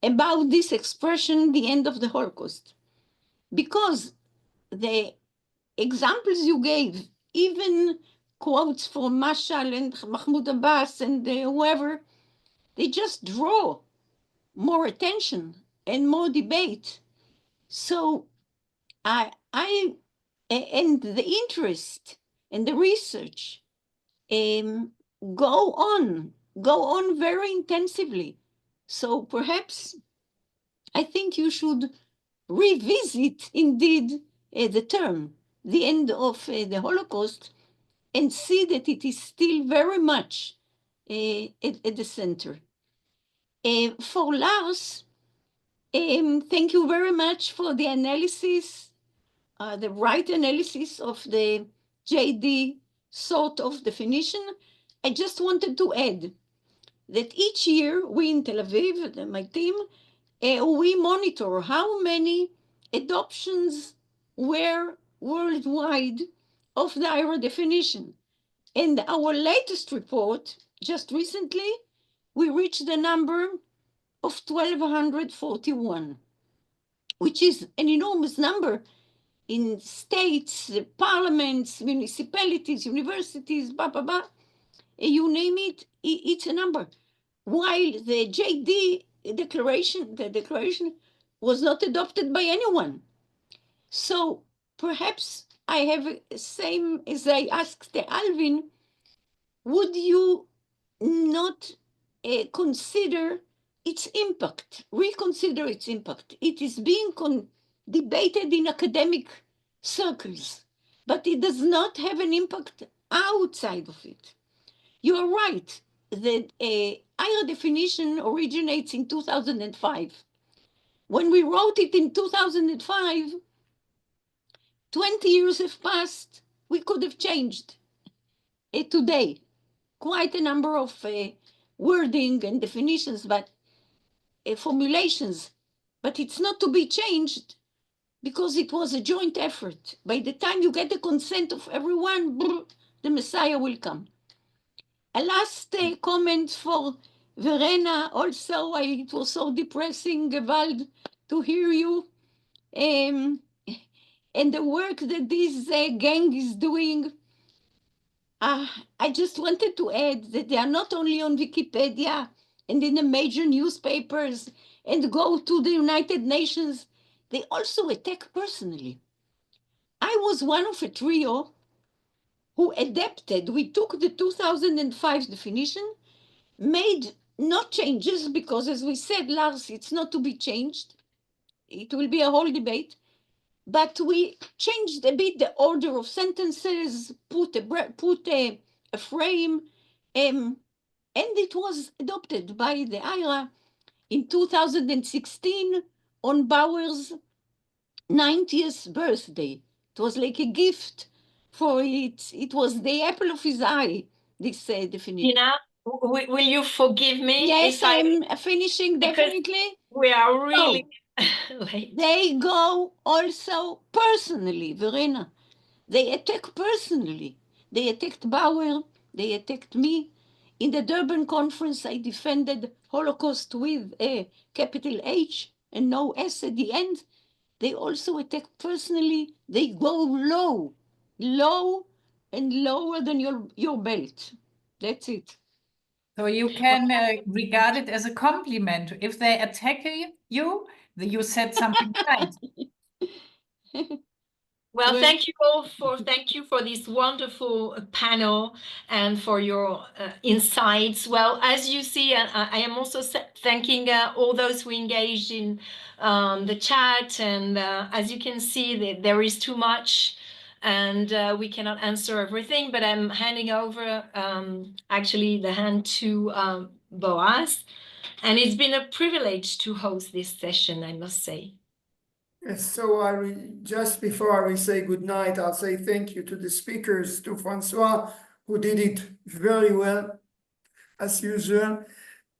about this expression, the end of the Holocaust, because the examples you gave, even quotes from Mashal and Mahmoud Abbas and whoever, they just draw more attention and more debate. So and the interest and the research go on very intensively. So perhaps I think you should revisit indeed the term, the end of the Holocaust, and see that it is still very much at the center. For Lars, thank you very much for the analysis, the right analysis of the JD sort of definition. I just wanted to add that each year we in Tel Aviv, my team, we monitor how many adoptions were worldwide of the IRA definition. And our latest report, just recently, we reached the number of 1,241, which is an enormous number in states, parliaments, municipalities, universities, you name it, it's a number. While the JD declaration, the declaration was not adopted by anyone. So perhaps I have the same as I asked Alvin, would you not consider its impact, reconsider its impact? It is being debated in academic circles, but it does not have an impact outside of it. You are right. The IRA definition originates in 2005. When we wrote it in 2005, 20 years have passed. We could have changed it today. Quite a number of wording and definitions, but formulations. But it's not to be changed because it was a joint effort. By the time you get the consent of everyone, the Messiah will come. A last comment for Verena. Also, it was so depressing, Gewalt, to hear you. And the work that this gang is doing. I just wanted to add that they are not only on Wikipedia and in the major newspapers and go to the United Nations, they also attack personally. I was one of a trio who adapted. We took the 2005 definition, made not changes, because as we said, Lars, it's not to be changed. It will be a whole debate. But we changed a bit the order of sentences, put a frame, and it was adopted by the IRA in 2016 on Bauer's 90th birthday. It was like a gift for it. It was the apple of his eye, this definition.
Will you forgive me?
Yes, I'm finishing, definitely.
We are really Late.
They go also personally, Verena. They attack personally. They attacked Bauer. They attacked me. In the Durban conference, I defended Holocaust with a capital H and no S at the end. They also attack personally. They go low, low and lower than your belt. That's it.
So you can regard it as a compliment. If they attack you, you said something right.
Well,
Well-
thank you for this wonderful panel and for your insights. Well, as you see, I am also thanking all those who engaged in the chat. And as you can see, there is too much, and we cannot answer everything. But I'm handing over actually the hand to Boaz, and it's been a privilege to host this session, I must say.
Yes, so just before we say goodnight, I'll say thank you to the speakers, to Françoise, who did it very well, as usual.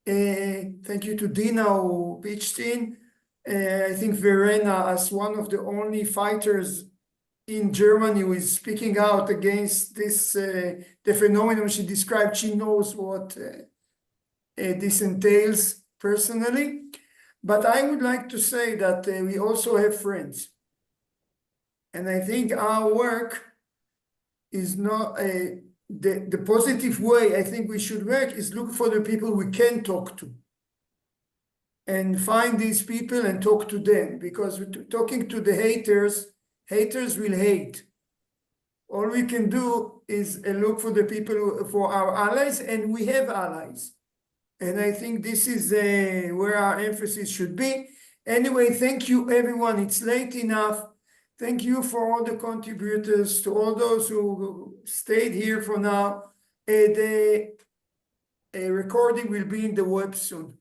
Thank you to Dina, who pitched in. I think Verena, as one of the only fighters in Germany who is speaking out against this, the phenomenon she described, she knows what this entails personally. But I would like to say that we also have friends. And I think our work is not the positive way I think we should work is look for the people we can talk to. And find these people and talk to them. Because talking to the haters will hate. All we can do is look for the people, for our allies, and we have allies. And I think this is where our emphasis should be. Anyway, thank you, everyone. It's late enough. Thank you for all the contributors, to all those who stayed here for now. The recording will be in the web soon.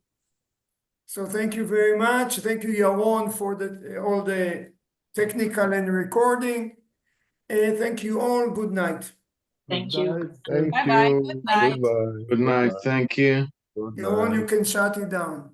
So thank you very much. Thank you, Yaron, for all the technical and recording. Thank you all. Good night.
Thank
Good
you.
night.
Thank
Bye-bye.
you.
Good night.
Goodbye. Good night. Thank you.
Yaron, you can shut it down.